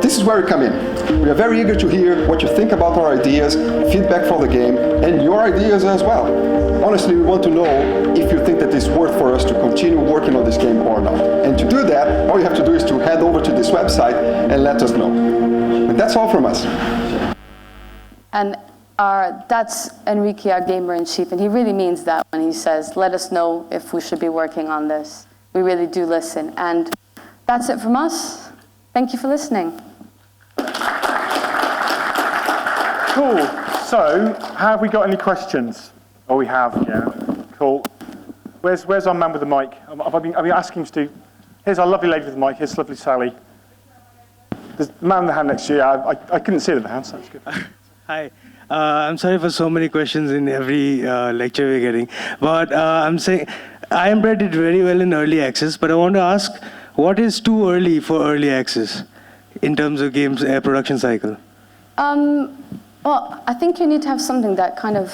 This is where we come in. We are very eager to hear what you think about our ideas, feedback for the game, and your ideas as well. Honestly, we want to know if you think that it's worth for us to continue working on this game or not. And to do that, all you have to do is to head over to this website and let us know. And that's all from us. And that's Enrique, our gamer-in-chief, and he really means that when he says, let us know if we should be working on this. We really do listen. And that's it from us. Thank you for listening. Cool. So, have we got any questions? Oh, we have, yeah. Cool. Where's our man with the mic? I've been asking him to do... Here's our lovely lady with the mic. Here's lovely Sally. There's the man with the hand next to you. I couldn't see the hand, so that's good. Hi. I'm sorry for so many questions in every lecture we're getting. But I'm saying, I Am Bread did very well in early access, but I want to ask, what is too early for early access in terms of games production cycle? Well, I think you need to have something that kind of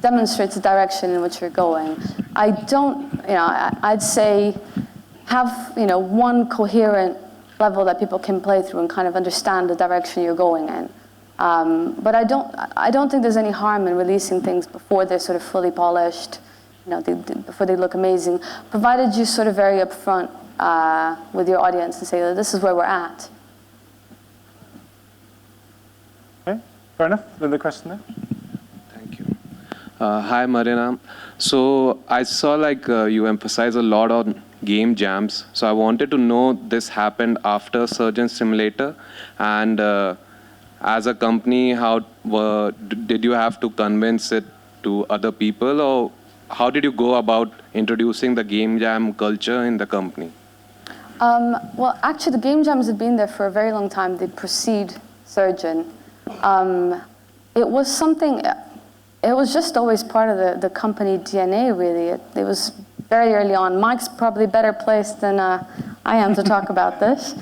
demonstrates the direction in which you're going. I don't, I'd say have, one coherent level that people can play through and kind of understand the direction you're going in. But I don't think there's any harm in releasing things before they're sort of fully polished, before they look amazing, provided you sort of very upfront with your audience and say, this is where we're at. Okay, fair enough. Another question there. Thank you. Hi, Marina. So I saw you emphasize a lot on game jams. So I wanted to know this happened after Surgeon Simulator, and as a company, how did you have to convince it to other people, or how did you go about introducing the game jam culture in the company? Well, actually, the game jams have been there for a very long time. They precede Surgeon. It was something. It was just always part of the company DNA, really. It was very early on. Mike's probably better placed than I am to talk about this.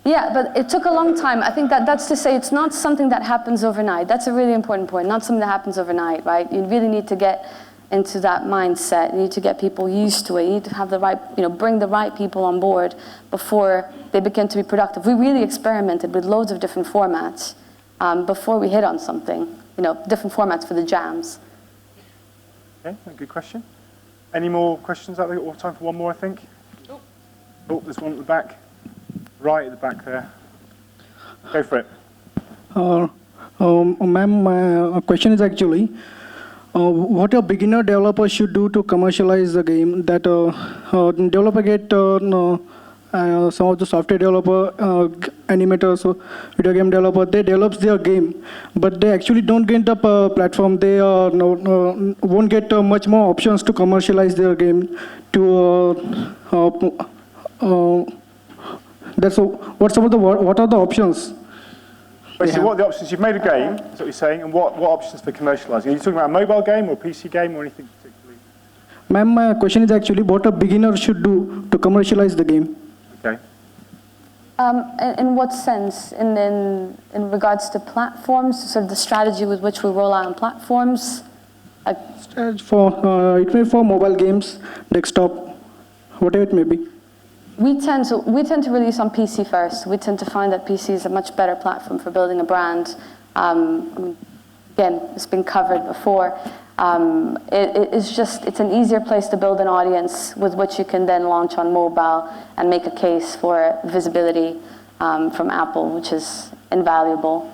Yeah, but it took a long time. I think that's to say it's not something that happens overnight. That's a really important point. Not something that happens overnight, right? You really need to get into that mindset. You need to get people used to it. You need to have the right, bring the right people on board before they begin to be productive. We really experimented with loads of different formats before we hit on something, different formats for the jams. Okay, good question. Any more questions out there? We've time for one more, I think. Oh, there's one at the back. Right at the back there. Go for it. Ma'am, my question is actually, what a beginner developer should do to commercialize the game, that developer get some of the software developer, animators, video game developer, they develop their game, but they actually don't get the platform. They won't get much more options to commercialize their game. What are the options? Basically, what are the options? You've made a game, is what you're saying, and what options for commercializing? Are you talking about a mobile game or a PC game or anything particularly? Ma'am, my question is actually what a beginner should do to commercialize the game. Okay. In what sense? In regards to platforms, sort of the strategy with which we roll out on platforms? It may be for mobile games, desktop, whatever it may be. We tend to release on PC first. We tend to find that PC is a much better platform for building a brand. Again, it's been covered before. It's an easier place to build an audience with which you can then launch on mobile and make a case for visibility from Apple, which is invaluable.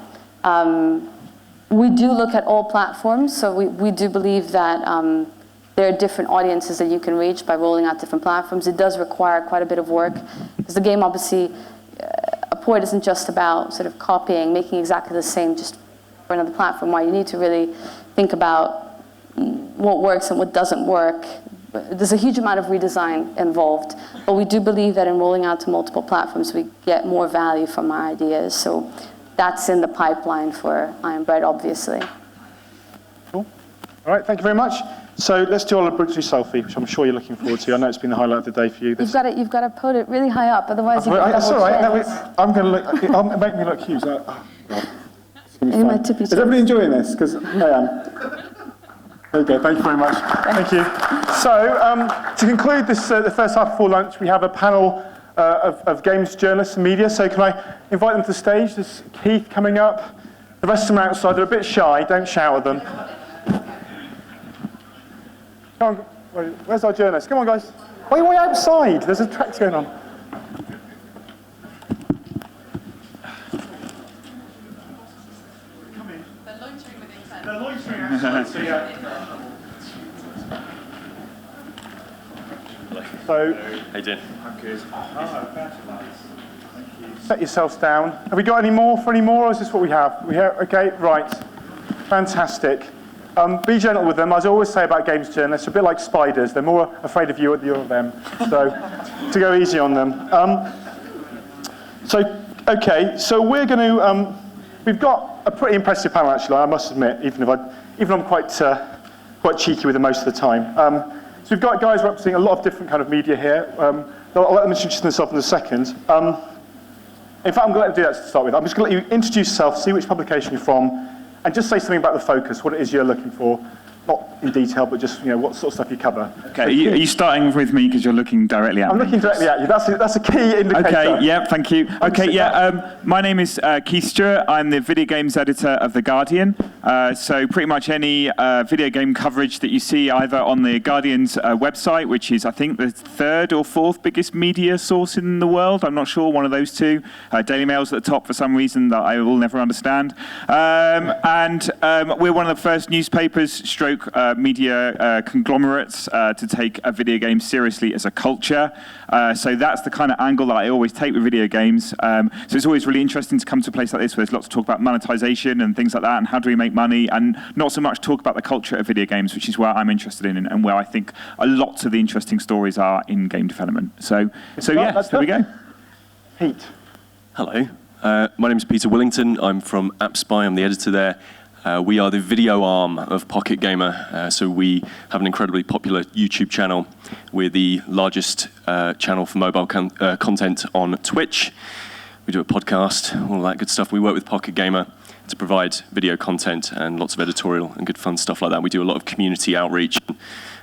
We do look at all platforms, so we do believe that there are different audiences that you can reach by rolling out different platforms. It does require quite a bit of work, because the game, obviously, a port isn't just about sort of copying, making exactly the same just for another platform, where you need to really think about what works and what doesn't work. There's a huge amount of redesign involved, but we do believe that in rolling out to multiple platforms, we get more value from our ideas. So that's in the pipeline for Iron Bread, obviously. Cool. All right, thank you very much. So let's do our obligatory selfie, which I'm sure you're looking forward to. I know it's been the highlight of the day for you. You've got to put it really high up, otherwise you get That's all right. double No, I'm going to look. It'll make me look huge. Is everybody enjoying this? Because I am. There you go. Thank you very much. Thank you. So to conclude this, the first half before lunch, we have a panel of games journalists and media. So can I invite them to the stage? There's Keith coming up. The rest of them are outside. They're a bit shy. Don't shout at them. Come on, where's our journalist? Come on, guys. Why are you outside? There's a track going on. Come in. They're loitering with intent. They're loitering outside, so yeah. So, how you doing? I'm good. Set yourselves down. Have we got any more for any more, or is this what we have? Okay, right. Fantastic. Be gentle with them. As I always say about games journalists, they're a bit like spiders. They're more afraid of you than you're of them. So, to go easy on them. So we're going to. We've got a pretty impressive panel, actually. I must admit, even I'm quite cheeky with them most of the time. So we've got guys representing a lot of different kind of media here. I'll let them introduce themselves in a second. In fact, I'm going to let you do that to start with. I'm just going to let you introduce yourself, see which publication you're from, and just say something about the focus, what it is you're looking for. Not in detail, but just what sort of stuff you cover. Okay, are you starting with me because you're looking directly at me? I'm looking directly at you. That's a key indicator. Okay, yeah, thank you. Okay, yeah, my name is Keith Stewart. I'm the video games editor of The Guardian. So pretty much any video game coverage that you see either on The Guardian's website, which is, I think, the third or fourth biggest media source in the world. I'm not sure, one of those two. Daily Mail's at the top for some reason that I will never understand. And we're one of the first newspapers, media conglomerates to take a video game seriously as a culture. So that's the kind of angle that I always take with video games. So it's always really interesting to come to a place like this where there's lots of talk about monetization and things like that, and how do we make money, and not so much talk about the culture of video games, which is where I'm interested in, and where I think a lot of the interesting stories are in game development. So yeah, there we go. Pete. Hello. My name is Peter Willington. I'm from AppSpy. I'm the editor there. We are the video arm of Pocket Gamer, so we have an incredibly popular YouTube channel. We're the largest channel for mobile content on Twitch. We do a podcast, all that good stuff. We work with Pocket Gamer to provide video content and lots of editorial and good fun stuff like that. We do a lot of community outreach,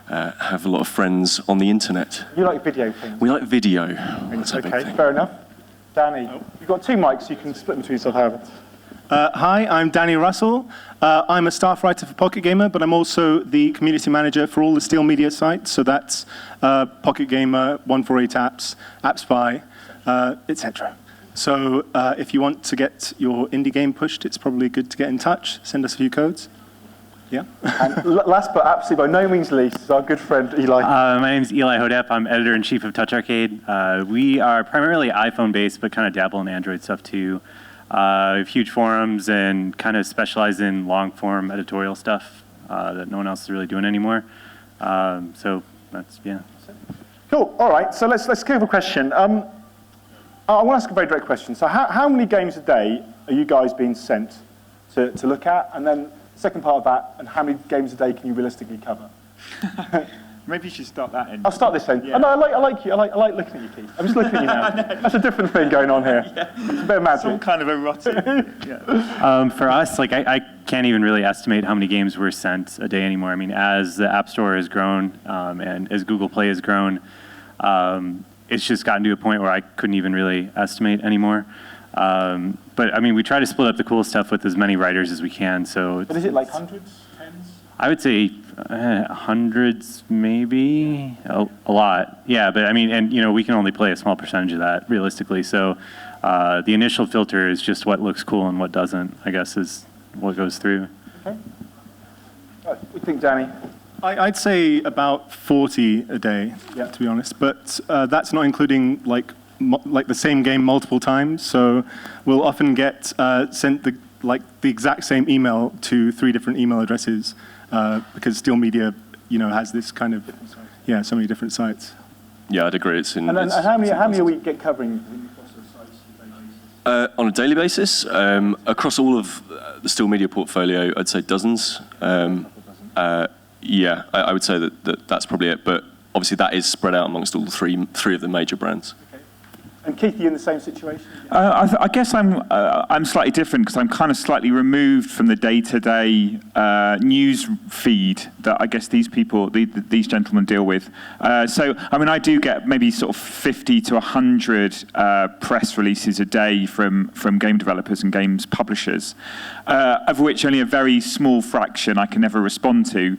have a lot of friends on the internet. You like video things? We like video. Okay, fair enough. Danny, you've got 2 mics, you can split between yourself however. Hi, I'm Danny Russell. I'm a staff writer for Pocket Gamer, but I'm also the community manager for all the Steel Media sites. So that's Pocket Gamer, 148 Apps, AppSpy, etc. So if you want to get your indie game pushed, it's probably good to get in touch. Send us a few codes. Yeah. And last but absolutely by no means least is our good friend Eli. My name is Eli Hodep. I'm editor-in-chief of Touch Arcade. We are primarily iPhone-based, but kind of dabble in Android stuff too. We have huge forums and kind of specialize in long-form editorial stuff that no one else is really doing anymore. So that's, yeah. Cool. All right. So let's give a question. I want to ask a very direct question. So how many games a day are you guys being sent to look at? And then second part of that, and how many games a day can you realistically cover? Maybe you should start that in. I'll start this end. Yeah. Oh, no, I like you. I like looking at you, Keith. I'm just looking at you now. That's a different thing going on here. Yeah. It's a bit of magic. Some kind of erotic. Yeah. For us, like I can't even really estimate how many games we're sent a day anymore. I mean, as the App Store has grown and as Google Play has grown, it's just gotten to a point where I couldn't even really estimate anymore. But I mean, we try to split up the cool stuff with as many writers as we can. So. But is it like hundreds, tens? I would say hundreds, maybe a lot. Yeah, but I mean, and we can only play a small percentage of that realistically. So the initial filter is just what looks cool and what doesn't, I guess, is what goes through. Okay. What do you think, Danny? I'd say about 40 a day, to be honest. But that's not including like the same game multiple times. So we'll often get sent the exact same email to 3 different email addresses because Steel Media, has this kind of so many different sites. Yeah, I'd agree. And how many a week get covering across those sites? On a daily basis, across all of the Steel Media portfolio, I'd say dozens. Yeah, I would say that's probably it. But obviously, that is spread out amongst all three of the major brands. And Keith, are you in the same situation? I guess I'm slightly different because I'm kind of slightly removed from the day-to-day news feed that I guess these gentlemen deal with. So I mean, I do get maybe sort of 50 to 100 press releases a day from game developers and games publishers, of which only a very small fraction I can ever respond to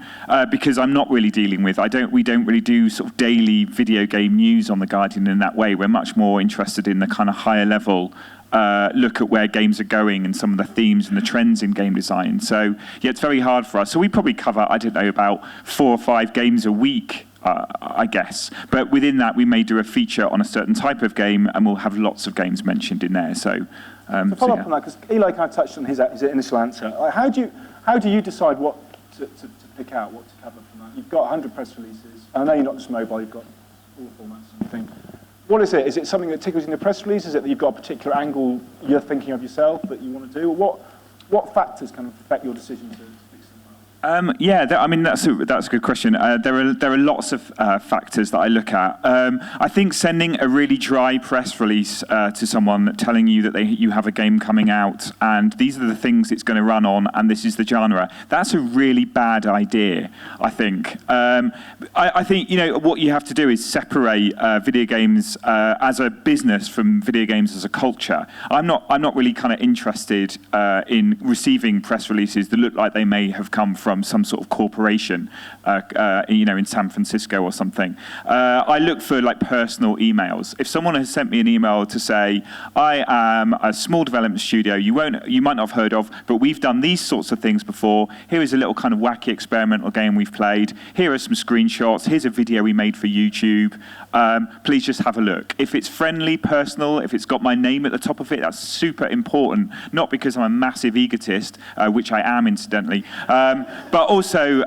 because I'm not really dealing with. We don't really do sort of daily video game news on The Guardian in that way. We're much more interested in the kind of higher level look at where games are going and some of the themes and the trends in game design. So yeah, it's very hard for us. So we probably cover, I don't know, about 4 or 5 games a week, I guess. But within that, we may do a feature on a certain type of game, and we'll have lots of games mentioned in there. So to follow up on that, because Eli kind of touched on his initial answer. How do you decide what to pick out, what to cover from that? You've got 100 press releases. I know you're not just mobile. You've got all formats and things. What is it? Is it something that tickles in the press release? Is it that you've got a particular angle you're thinking of yourself that you want to do? What factors kind of affect your decision to pick something I mean that's a good question. There are lots of factors that I look at. I think sending a really dry press release to someone telling you that you have a game coming out and these are the things it's going to run on and this is the genre. That's a really bad idea. I think. I think what you have to do is separate video games as a business from video games as a culture. I'm not really kind of interested in receiving press releases that look like they may have come from some sort of corporation, in San Francisco or something. I look for like personal emails. If someone has sent me an email to say, I am a small development studio you might not have heard of, but we've done these sorts of things before. Here is a little kind of wacky experimental game we've played. Here are some screenshots. Here's a video we made for YouTube. Please just have a look. If it's friendly, personal, if it's got my name at the top of it, that's super important. Not because I'm a massive egotist, which I am incidentally, but also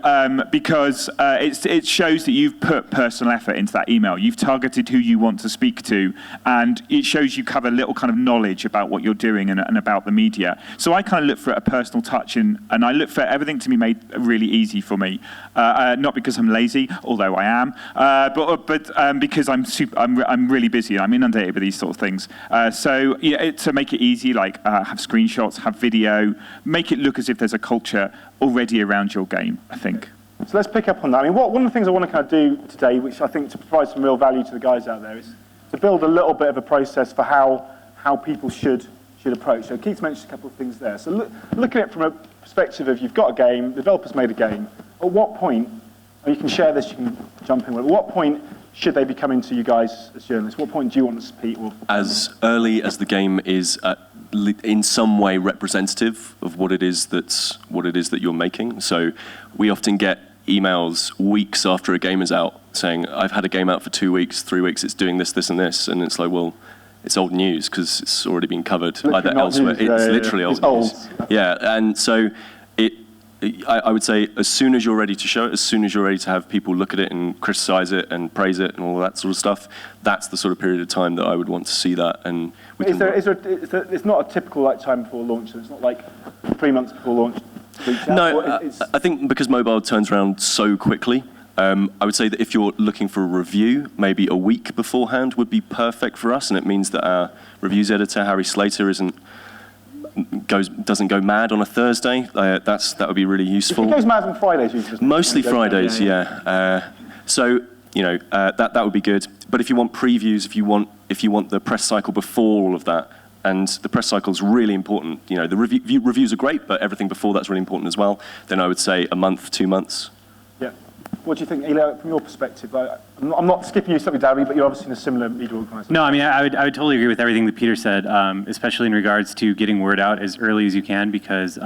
because it shows that you've put personal effort into that email. You've targeted who you want to speak to, and it shows you have a little kind of knowledge about what you're doing and about the media. So I kind of look for a personal touch, and I look for everything to be made really easy for me. Not because I'm lazy, although I am, but because I'm really busy and I'm inundated with these sort of things. To make it easy, like have screenshots, have video, make it look as if there's a culture already around your game, I think. So let's pick up on that. I mean, one of the things I want to kind of do today, which I think to provide some real value to the guys out there, is to build a little bit of a process for how people should approach. So Keith's mentioned a couple of things there. So looking at it from a perspective of you've got a game, the developer's made a game. At what point, and you can share this, you can jump in with it, at what point should they be coming to you guys as journalists? What point do you want to speak? As early as the game is in some way representative of what it is that you're making. So we often get emails weeks after a game is out saying, I've had a game out for 2 weeks, 3 weeks, it's doing this, this, and this. And it's like, well, it's old news because it's already been covered either elsewhere. It's literally old news. Yeah, and so I would say as soon as you're ready to show it, as soon as you're ready to have people look at it and criticize it and praise it and all that sort of stuff, that's the sort of period of time that I would want to see that. And it's not a typical time before launch, so it's not like 3 months before launch. No, I think because mobile turns around so quickly, I would say that if you're looking for a review, maybe a week beforehand would be perfect for us, and it means that our reviews editor, Harry Slater, doesn't go mad on a Thursday. That would be really useful. He goes mad on Fridays usually. Mostly Fridays, yeah. So that would be good. But if you want previews, if you want the press cycle before all of that, and the press cycle is really important. The reviews are great, but everything before that's really important as well. Then I would say a month, 2 months. Yeah. What do you think, Eli, from your perspective? I'm not skipping you something, Darby, but you're obviously in a similar media organisation. No, I mean, I would totally agree with everything that Peter said, especially in regards to getting word out as early as you can, because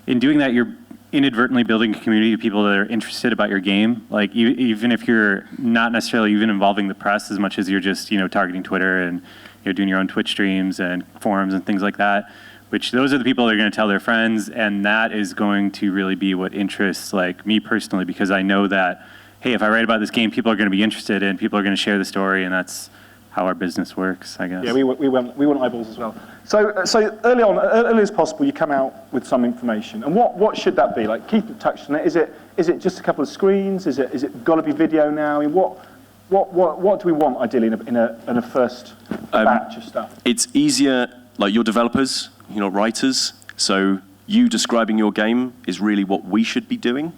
in doing that, you're inadvertently building a community of people that are interested about your game. Like, even if you're not necessarily even involving the press as much as you're just, targeting Twitter and doing your own Twitch streams and forums and things like that, which those are the people that are going to tell their friends, and that is going to really be what interests me personally, because I know that, hey, if I write about this game, people are going to be interested and people are going to share the story, and that's how our business works, I guess. Yeah, we want eyeballs as well. So early as possible, you come out with some information, and what should that be? Like Keith touched on it. Is it just a couple of screens? Is it got to be video now? I mean, what do we want ideally in a first batch of stuff? It's easier, like your developers, writers. So you describing your game is really what we should be doing.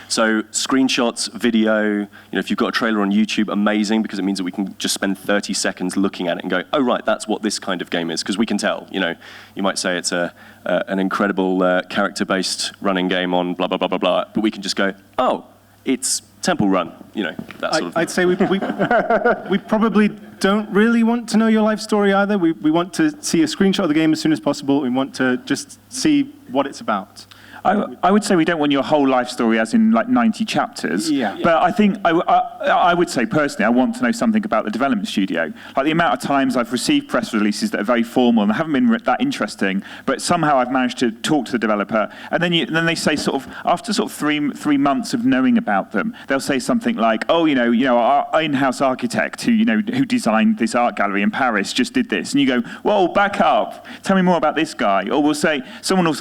So screenshots, video, if you've got a trailer on YouTube, amazing, because it means that we can just spend 30 seconds looking at it and go, oh, right, that's what this kind of game is, because we can tell. You might say it's an incredible character-based running game on blah, blah, blah, blah, blah, but we can just go, oh, it's Temple Run, that sort of thing. I'd say we probably don't really want to know your life story either. We want to see a screenshot of the game as soon as possible. We want to just see what it's about. I would say we don't want your whole life story as in 90 chapters. Yeah. But I think I would say personally, I want to know something about the development studio. Like the amount of times I've received press releases that are very formal and haven't been that interesting, but somehow I've managed to talk to the developer, and then they say after 3 months of knowing about them, they'll say something like, oh, our in-house architect who designed this art gallery in Paris just did this, and you go, whoa, back up, tell me more about this guy. Or we'll say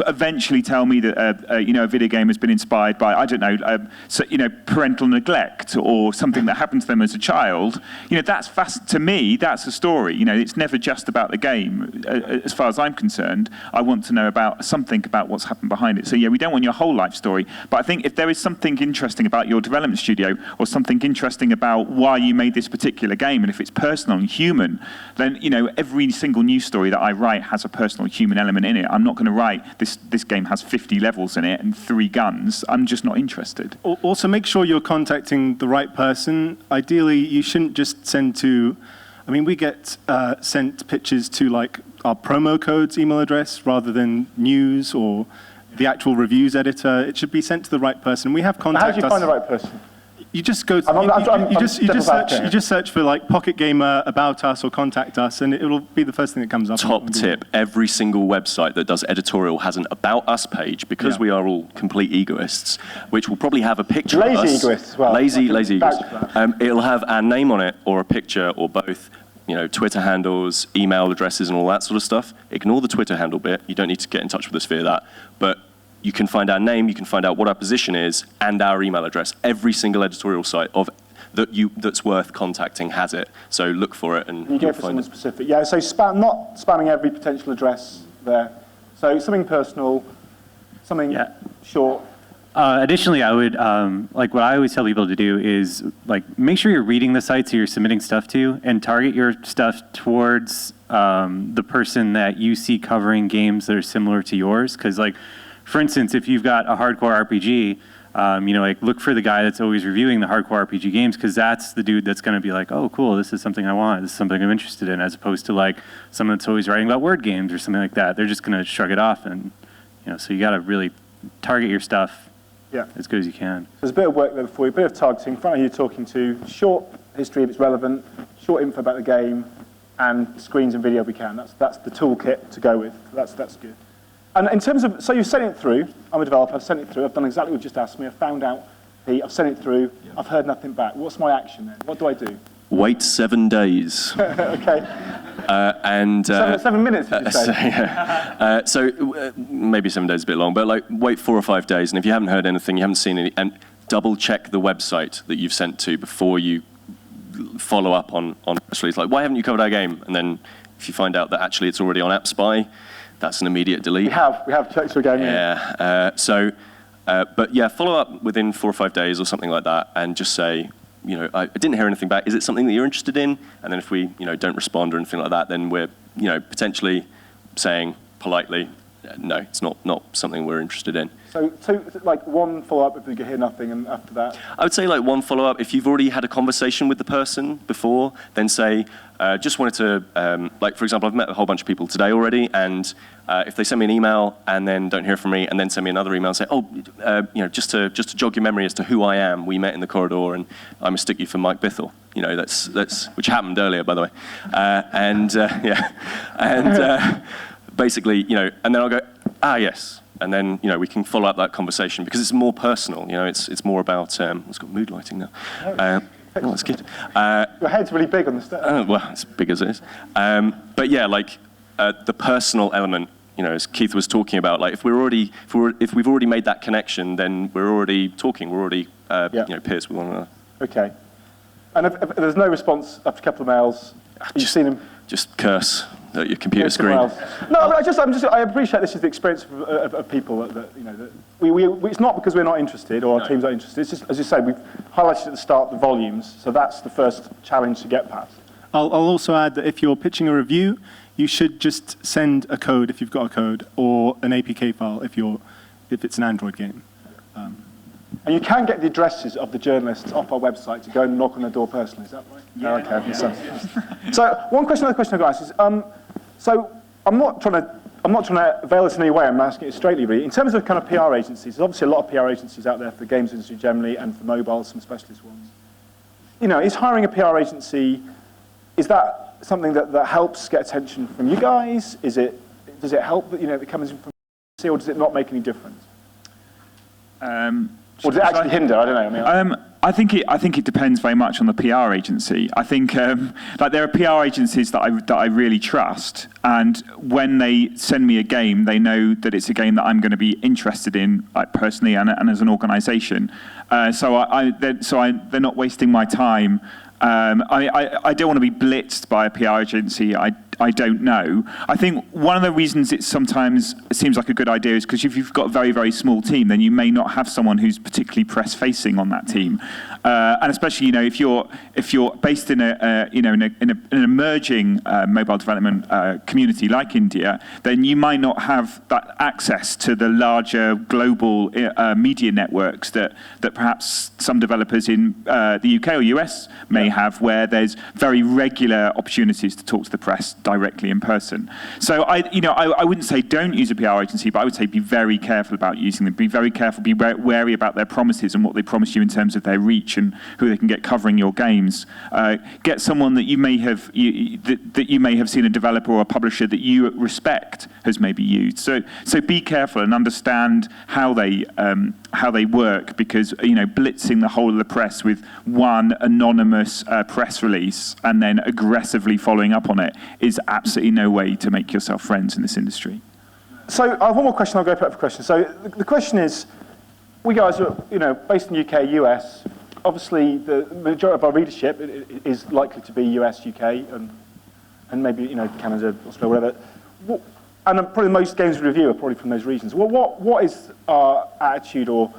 a eventually tell me that a video game has been inspired by, I don't know, parental neglect or something that happened to them as a child, that's to me, that's a story. It's never just about the game. As far as I'm concerned, I want to know about something about what's happened behind it. So yeah, we don't want your whole life story, but I think if there is something interesting about your development studio or something interesting about why you made this particular game, and if it's personal and human, then every single news story that I write has a personal human element in it. I'm not going to write this game has 50 levels in it and 3 guns. I'm just not interested. Also, make sure you're contacting the right person. Ideally, you shouldn't just send to, we get sent pitches to like our promo codes email address rather than news or the actual reviews editor. It should be sent to the right person. We have contact us. How do you find the right person? You just go. You just search for like Pocket Gamer, About Us, or Contact Us, and it'll be the first thing that comes up. Top tip: every single website that does editorial has an About Us page because we are all complete egoists, which will probably have a picture of us. Lazy egoists as well. Lazy egoists. It'll have our name on it or a picture or both. Twitter handles, email addresses, and all that sort of stuff. Ignore the Twitter handle bit. You don't need to get in touch with us via that, but you can find our name, you can find out what our position is, and our email address. Every single editorial site that's worth contacting has it. So look for it and you go for something specific. Yeah, so not spamming every potential address there. So something personal, something short. Additionally, I would, what I always tell people to do is, make sure you're reading the sites you're submitting stuff to and target your stuff towards the person that you see covering games that are similar to yours. Because, for instance, if you've got a hardcore RPG, look for the guy that's always reviewing the hardcore RPG games, because that's the dude that's going to be like, oh, cool, this is something I want, this is something I'm interested in, as opposed to someone that's always writing about word games or something like that. They're just going to shrug it off, and so you got to really target your stuff as good as you can. There's a bit of work there for you, a bit of targeting. Find out who you're talking to, short history if it's relevant, short info about the game, and screens and video if we can. That's the toolkit to go with. That's good. And in terms of, so you've sent it through. I'm a developer, I've sent it through. I've done exactly what you just asked me. I've found out, I've sent it through. I've heard nothing back. What's my action then? What do I do? Wait 7 days. Okay. 7 minutes, did you say? So maybe 7 days is a bit long, but wait 4 or 5 days, and if you haven't heard anything, you haven't seen any, and double check the website that you've sent to before you follow up on press release. Why haven't you covered our game? And then if you find out that actually it's already on AppSpy, that's an immediate delete. We have checked your game. Yeah. But yeah, follow up within 4 or 5 days or something like that, and just say, I didn't hear anything back. Is it something that you're interested in? And then if we, don't respond or anything like that, then we're, potentially saying politely, no, it's not something we're interested in. So one follow-up if we hear nothing, and after that? I would say one follow-up. If you've already had a conversation with the person before, then say, just wanted to, for example, I've met a whole bunch of people today already, and if they send me an email and then don't hear from me, and then send me another email and say, just to jog your memory as to who I am, we met in the corridor, and I mistook you for Mike Bithell. That's which happened earlier, by the way. Basically, and then I'll go, yes. And then, we can follow up that conversation because it's more personal. It's more about, it's got mood lighting now. That's good. Your head's really big on the stairs. Well, as big as it is. But yeah, the personal element, as Keith was talking about, if we've already made that connection, then we're already talking. We're already, peers with one another. Okay. And if there's no response after a couple of mails, you've seen them. Just curse at your computer screen. No, I appreciate this is the experience of people that it's not because we're not interested or our teams are interested. It's just, as you say, we've highlighted at the start the volumes, so that's the first challenge to get past. I'll also add that if you're pitching a review, you should just send a code if you've got a code, or an APK file if it's an Android game. And you can get the addresses of the journalists off our website to go and knock on their door personally, is that right? Yeah. Okay. So another question I've got to ask is, so I'm not trying to veil this in any way, I'm asking it straightly really. In terms of kind of PR agencies, there's obviously a lot of PR agencies out there for the games industry generally and for mobile, some specialist ones. Is hiring a PR agency, is that something that helps get attention from you guys? Does it help that, it comes in from or does it not make any difference? Or does it actually hinder? I don't know. I think it depends very much on the PR agency. I think like there are PR agencies that I really trust, and when they send me a game, they know that it's a game that I'm going to be interested in, like personally and as an organisation. So they're not wasting my time. I don't want to be blitzed by a PR agency. I don't know. I think one of the reasons it sometimes seems like a good idea is because if you've got a very, very small team, then you may not have someone who's particularly press-facing on that team. And especially, if you're based in an emerging mobile development community like India, then you might not have that access to the larger global media networks that perhaps some developers in the UK or US may have, where there's very regular opportunities to talk to the press directly in person. So I wouldn't say don't use a PR agency, but I would say be very careful about using them. Be very careful, be wary about their promises and what they promise you in terms of their reach and who they can get covering your games. Get someone that you may have seen, a developer or a publisher that you respect has maybe used. So be careful and understand how they work, because blitzing the whole of the press with one anonymous press release and then aggressively following up on it is absolutely no way to make yourself friends in this industry. So I have one more question. I'll go for questions. So the question is, we guys are based in the UK, US. Obviously, the majority of our readership is likely to be US, UK, and maybe Canada, Australia, whatever. And probably most games we review are probably from those regions. Well, what is our attitude, or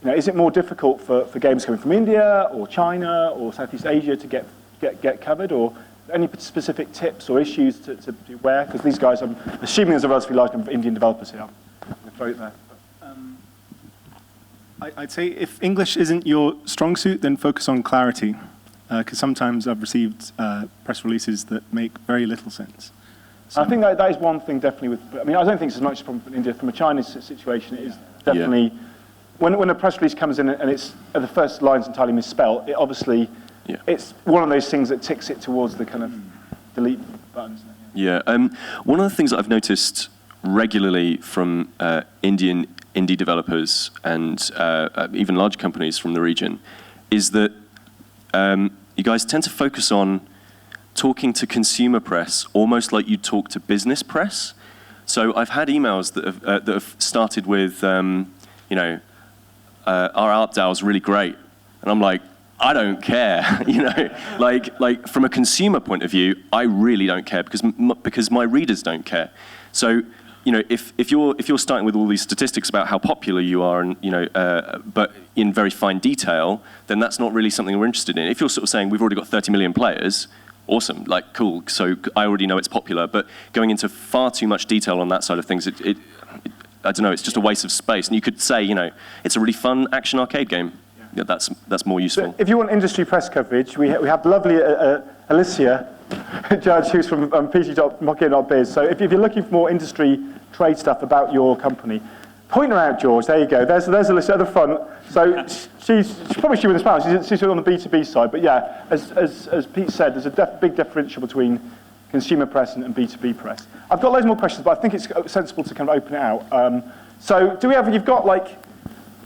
is it more difficult for games coming from India or China or Southeast Asia to get covered, or any specific tips or issues to beware? Because these guys, I'm assuming there's a relatively large number of Indian developers here. I'm going to throw it there. I'd say if English isn't your strong suit, then focus on clarity, because sometimes I've received press releases that make very little sense. So I think that is one thing definitely I don't think it's as much a problem in India. From a Chinese situation, it is definitely, when a press release comes in and it's the first line's entirely misspelled, it obviously, it's one of those things that ticks it towards the kind of delete buttons. Yeah, one of the things that I've noticed regularly from indie developers and even large companies from the region is that you guys tend to focus on talking to consumer press almost like you talk to business press. So I've had emails that have started with, our art DAO is really great, and I'm like, I don't care, like from a consumer point of view, I really don't care because my readers don't care. So, if you're starting with all these statistics about how popular you are, and but in very fine detail, then that's not really something we're interested in. If you're sort of saying we've already got 30 million players, awesome, like cool. So I already know it's popular, but going into far too much detail on that side of things, I don't know, it's just a waste of space. And you could say, it's a really fun action arcade game. Yeah, that's more useful. So if you want industry press coverage, we have lovely Alicia Judge, who's from pg.mockgame.biz. So if you're looking for more industry trade stuff about your company, point her out, George. There you go. There's Alicia at the front. So she's probably with us now. She's on the B2B side. But yeah, as Pete said, there's a big differential between consumer press and B2B press. I've got loads more questions, but I think it's sensible to kind of open it out. So you've got like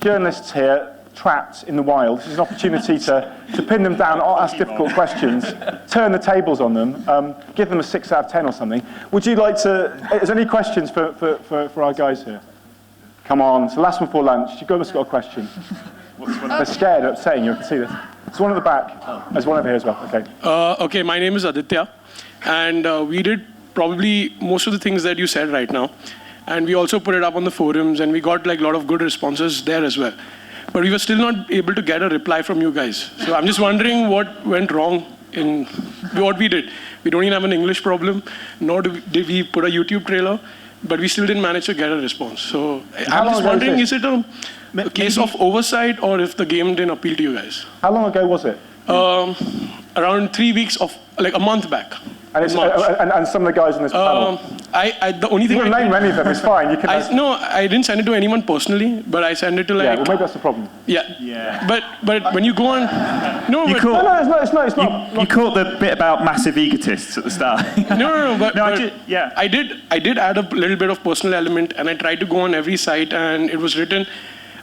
journalists here trapped in the wild. This is an opportunity to pin them down, ask difficult questions, turn the tables on them, give them a 6 out of 10 or something. Would you like to, is there any questions for our guys here? Come on, it's the last one before lunch. You've almost got a question. They're scared, upsetting you, I can see this. There's one at the back. There's one over here as well, okay. Okay, my name is Aditya, and we did probably most of the things that you said right now. And we also put it up on the forums, and we got like a lot of good responses there as well. But we were still not able to get a reply from you guys. So I'm just wondering what went wrong in what we did. We don't even have an English problem, nor did we put a YouTube trailer, but we still didn't manage to get a response. So I'm just wondering, is it a case of oversight, or if the game didn't appeal to you guys? How long ago was it? Around 3 weeks like a month back. And some of the guys on this panel? The only thing you can name any of them, it's fine. You can no, I didn't send it to anyone personally, but I sent it to like... Yeah, well maybe that's the problem. Yeah. But when you go on... No, it's not. You caught the bit about massive egotists at the start. No, but I did add a little bit of personal element, and I tried to go on every site, and it was written...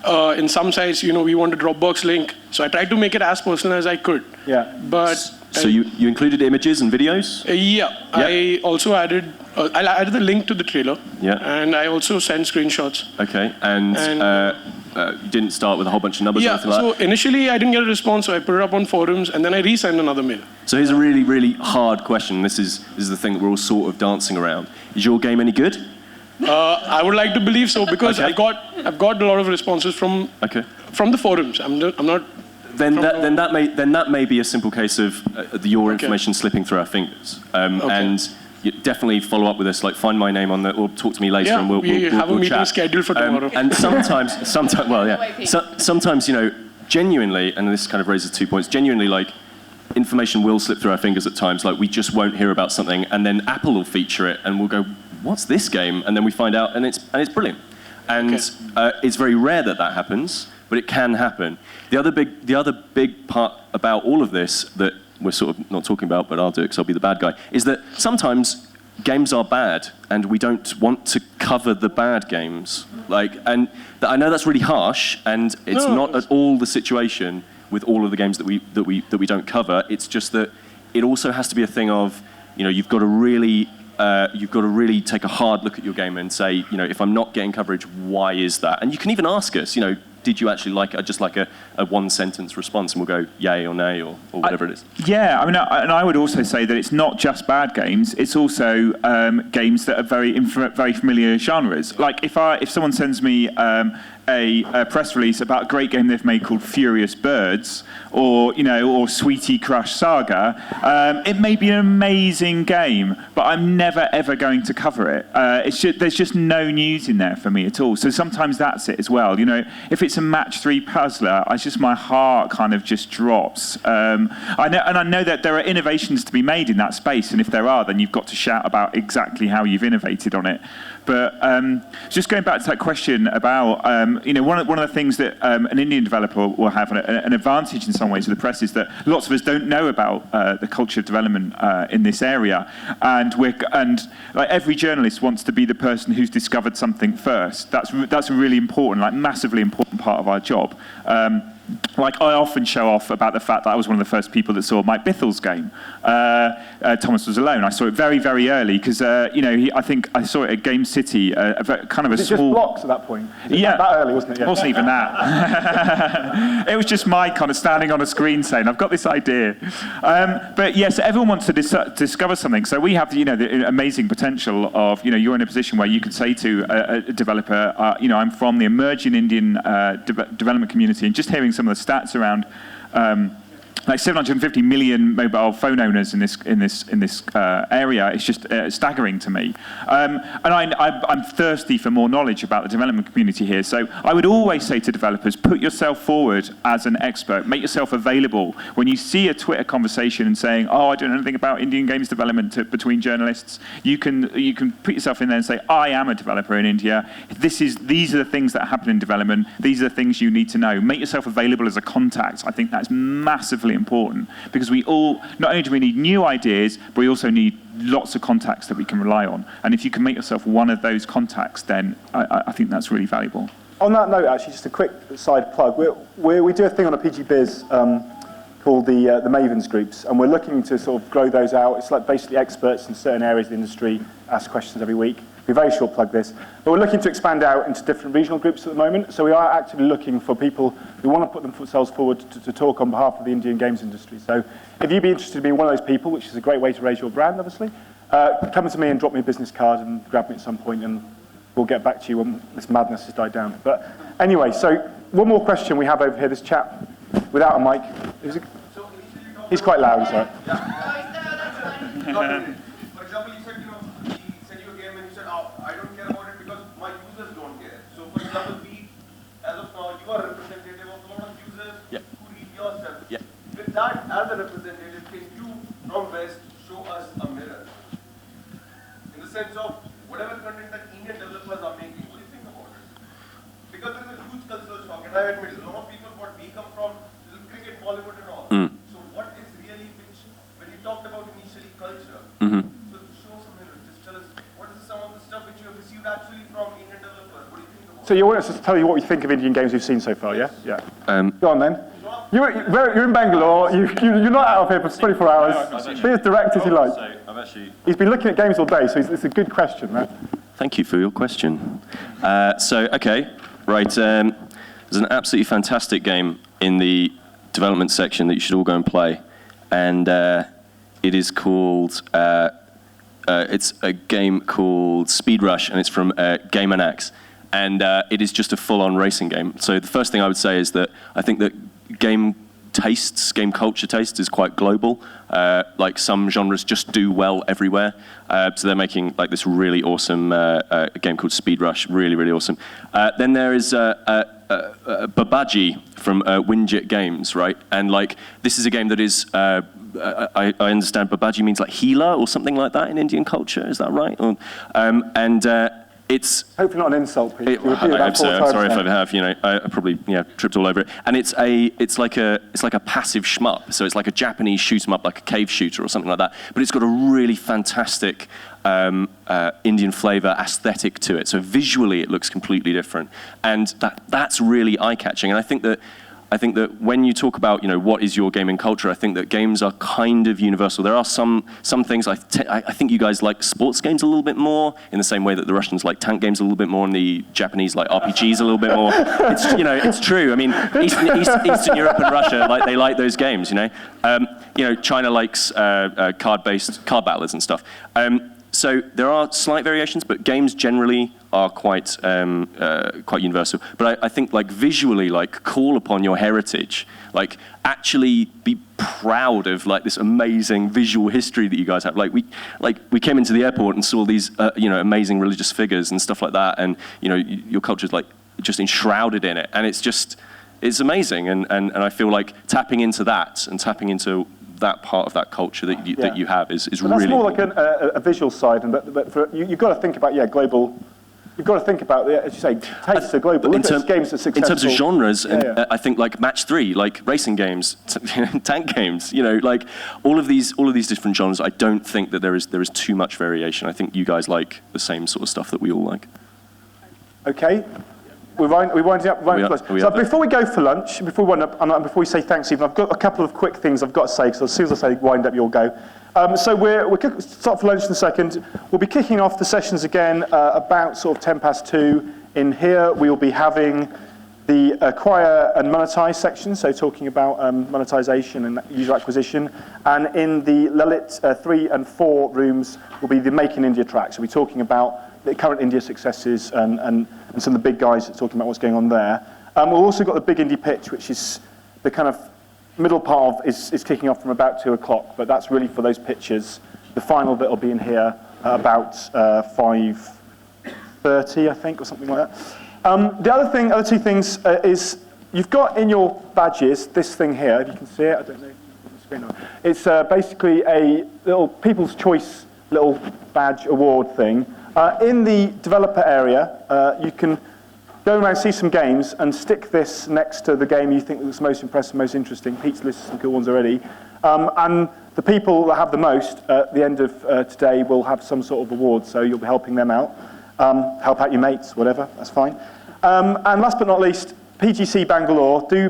In some sites, we want a Dropbox link. So I tried to make it as personal as I could. Yeah. But so you included images and videos? Yeah. I also added the link to the trailer. Yeah. And I also sent screenshots. Okay. And you didn't start with a whole bunch of numbers or anything like that? So initially I didn't get a response, so I put it up on forums, and then I resent another mail. So here's a really, really hard question. This is the thing that we're all sort of dancing around. Is your game any good? I would like to believe so, because I've got a lot of responses from the forums. I'm not. Then that may be a simple case of your information slipping through our fingers. And you definitely follow up with us. Like, find my name on or talk to me later, and we'll have a meeting chat. scheduled for tomorrow. And sometimes, sometimes genuinely, and this kind of raises 2 points. Genuinely, like, information will slip through our fingers at times. Like, we just won't hear about something, and then Apple will feature it, and we'll go, "What's this game?" And then we find out, and it's brilliant. And it's very rare that happens, but it can happen. The other big part about all of this that we're sort of not talking about, but I'll do it because I'll be the bad guy, is that sometimes games are bad, and we don't want to cover the bad games. And I know that's really harsh, and it's not at all the situation with all of the games that we don't cover. It's just that it also has to be a thing of, you've got to really take a hard look at your game and say, if I'm not getting coverage, why is that? And you can even ask us, did you actually like it? Just like a one-sentence response, and we'll go yay or nay or whatever it is. Yeah, and I would also say that it's not just bad games. It's also games that are very familiar genres. Like if someone sends me a press release about a great game they've made called Furious Birds, or Sweetie Crush Saga, it may be an amazing game, but I'm never ever going to cover it. There's just no news in there for me at all. So sometimes that's it as well. If it's a match 3 puzzler, my heart kind of just drops. I know that there are innovations to be made in that space, and if there are, then you've got to shout about exactly how you've innovated on it. But just going back to that question about, one of the things that an Indian developer will have an advantage in some ways with the press is that lots of us don't know about the culture of development in this area, and like every journalist wants to be the person who's discovered something first. That's a really important, massively important part of our job. Like, I often show off about the fact that I was one of the first people that saw Mike Bithell's game. Thomas Was Alone. I saw it very, very early because, I think I saw it at Game City, kind of a was it small... just blocks at that point? Yeah. That early, wasn't it? Yeah. It wasn't even that. It was just Mike kind of standing on a screen saying, I've got this idea. But yes, everyone wants to discover something. So we have, the amazing potential of, you're in a position where you could say to a developer, I'm from the emerging Indian development community, and just hearing some of the stats around like 750 million mobile phone owners in this area. It's just staggering to me. And I'm thirsty for more knowledge about the development community here. So I would always say to developers, put yourself forward as an expert. Make yourself available. When you see a Twitter conversation and saying, "Oh, I don't know anything about Indian games development," between journalists, you can put yourself in there and say, "I am a developer in India. These are the things that happen in development. These are the things you need to know." Make yourself available as a contact. I think that's massively important, because we all, not only do we need new ideas, but we also need lots of contacts that we can rely on. And if you can make yourself one of those contacts, then I think that's really valuable. On that note, actually, just a quick side plug. We do a thing on a PG Biz called the Mavens groups, and we're looking to sort of grow those out. It's like basically experts in certain areas of the industry ask questions every week. We very short plug this, but we're looking to expand out into different regional groups at the moment. So we are actively looking for people who want to put themselves forward to talk on behalf of the Indian games industry. So if you'd be interested in being one of those people, which is a great way to raise your brand, obviously, come to me and drop me a business card and grab me at some point, and we'll get back to you when this madness has died down. But anyway, so one more question we have over here. This chap without a mic. He's quite loud, sorry. For example, you said, he sent you a game and you said, "Oh, I don't care about it because my users don't care." So, for example, as of now, you are a representative of a lot of users who read your stuff. With that, as a representative, can you, from West, show us a mirror? In the sense of whatever content that Indian developers are making, what do you think about it? Because there is a huge cultural shock, and I admit, a lot of people, what we come from, cricket, Bollywood and all. So what is really, when you talked about initially culture, so show some mirrors, just tell us, what is some of the stuff which you have received actually from Indian developers? What do you think about So you want us to tell you what we think of Indian games we've seen so far, yeah? Yeah. Go on then. You're in Bangalore. You're not out of here for 24 hours. Be as direct as you like. He's been looking at games all day, so it's a good question, right? Thank you for your question. Okay, right. There's an absolutely fantastic game in the development section that you should all go and play, and it is called. It's a game called Speed Rush, and it's from Game & Axe, and it is just a full-on racing game. So the first thing I would say is that I think that game culture taste is quite global. Like some genres just do well everywhere. So they're making like this really awesome game called Speed Rush, really, really awesome. Then there is Babaji from Winjet Games, right? And like this is a game that is, I understand Babaji means like healer or something like that in Indian culture. Is that right? It's hopefully not an insult, Pete. I hope so. I'm sorry if I have. I probably tripped all over it. And it's like a passive shmup. So it's like a Japanese shoot 'em up, like a cave shooter or something like that. But it's got a really fantastic Indian flavor aesthetic to it. So visually, it looks completely different, and that's really eye-catching. And I think that when you talk about what is your gaming culture, I think that games are kind of universal. There are some things I think you guys like sports games a little bit more, in the same way that the Russians like tank games a little bit more, and the Japanese like RPGs a little bit more. It's true. I mean, Eastern Europe and Russia they like those games. China likes card battlers and stuff. So there are slight variations, but games generally are quite universal. But I think like visually, like call upon your heritage, like actually be proud of like this amazing visual history that you guys have. Like we came into the airport and saw these amazing religious figures and stuff like that, and your culture's like just enshrouded in it, and it's amazing. And I feel like tapping into that and tapping into that part of that culture that you have is really. That's more like a visual side, but you've got to think about global. You've got to think about, as you say, tastes are global. Look at games that are successful. In terms of genres, I think like match 3, like racing games, tank games, like all of these different genres. I don't think that there is too much variation. I think you guys like the same sort of stuff that we all like. Okay. We're winding up. So before we go for lunch, before we say thanks, Stephen, I've got a couple of quick things I've got to say. So as soon as I say wind up, you'll go. So we'll start for lunch in a second. We'll be kicking off the sessions again about sort of 2:10 in here. We'll be having the acquire and monetize section, so talking about monetization and user acquisition. And in the Lalit 3 and 4 rooms will be the Make in India track. So we'll be talking about the current India successes and some of the big guys talking about what's going on there. We've also got the Big Indie pitch, which is the kind of middle part of is kicking off from about 2 o'clock, but that's really for those pitches. The final bit will be in here about 5:30, I think, or something like that. The other two things is you've got in your badges this thing here. If you can see it, I don't know. It's basically a little People's Choice little badge award thing. In the developer area, you can go around and see some games and stick this next to the game you think looks most impressive, most interesting. Pete's listed some cool ones already. And the people that have the most at the end of today will have some sort of award, so you'll be helping them out. Help out your mates, whatever, that's fine. And last but not least, PGC Bangalore, do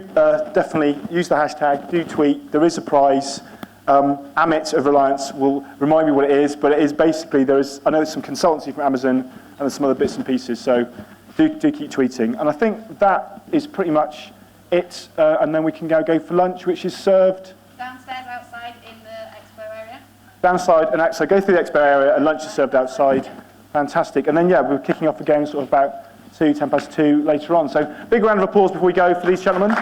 definitely use the hashtag, do tweet, there is a prize. Amit of Reliance will remind me what it is, but it is basically, I know there's some consultancy from Amazon and there's some other bits and pieces, so do keep tweeting. And I think that is pretty much it, and then we can go for lunch, which is served downstairs outside in the expo area. Downside, and so go through the expo area, and lunch is served outside. Fantastic. And then, we're kicking off again sort of about 2:10 later on. So big round of applause before we go for these gentlemen.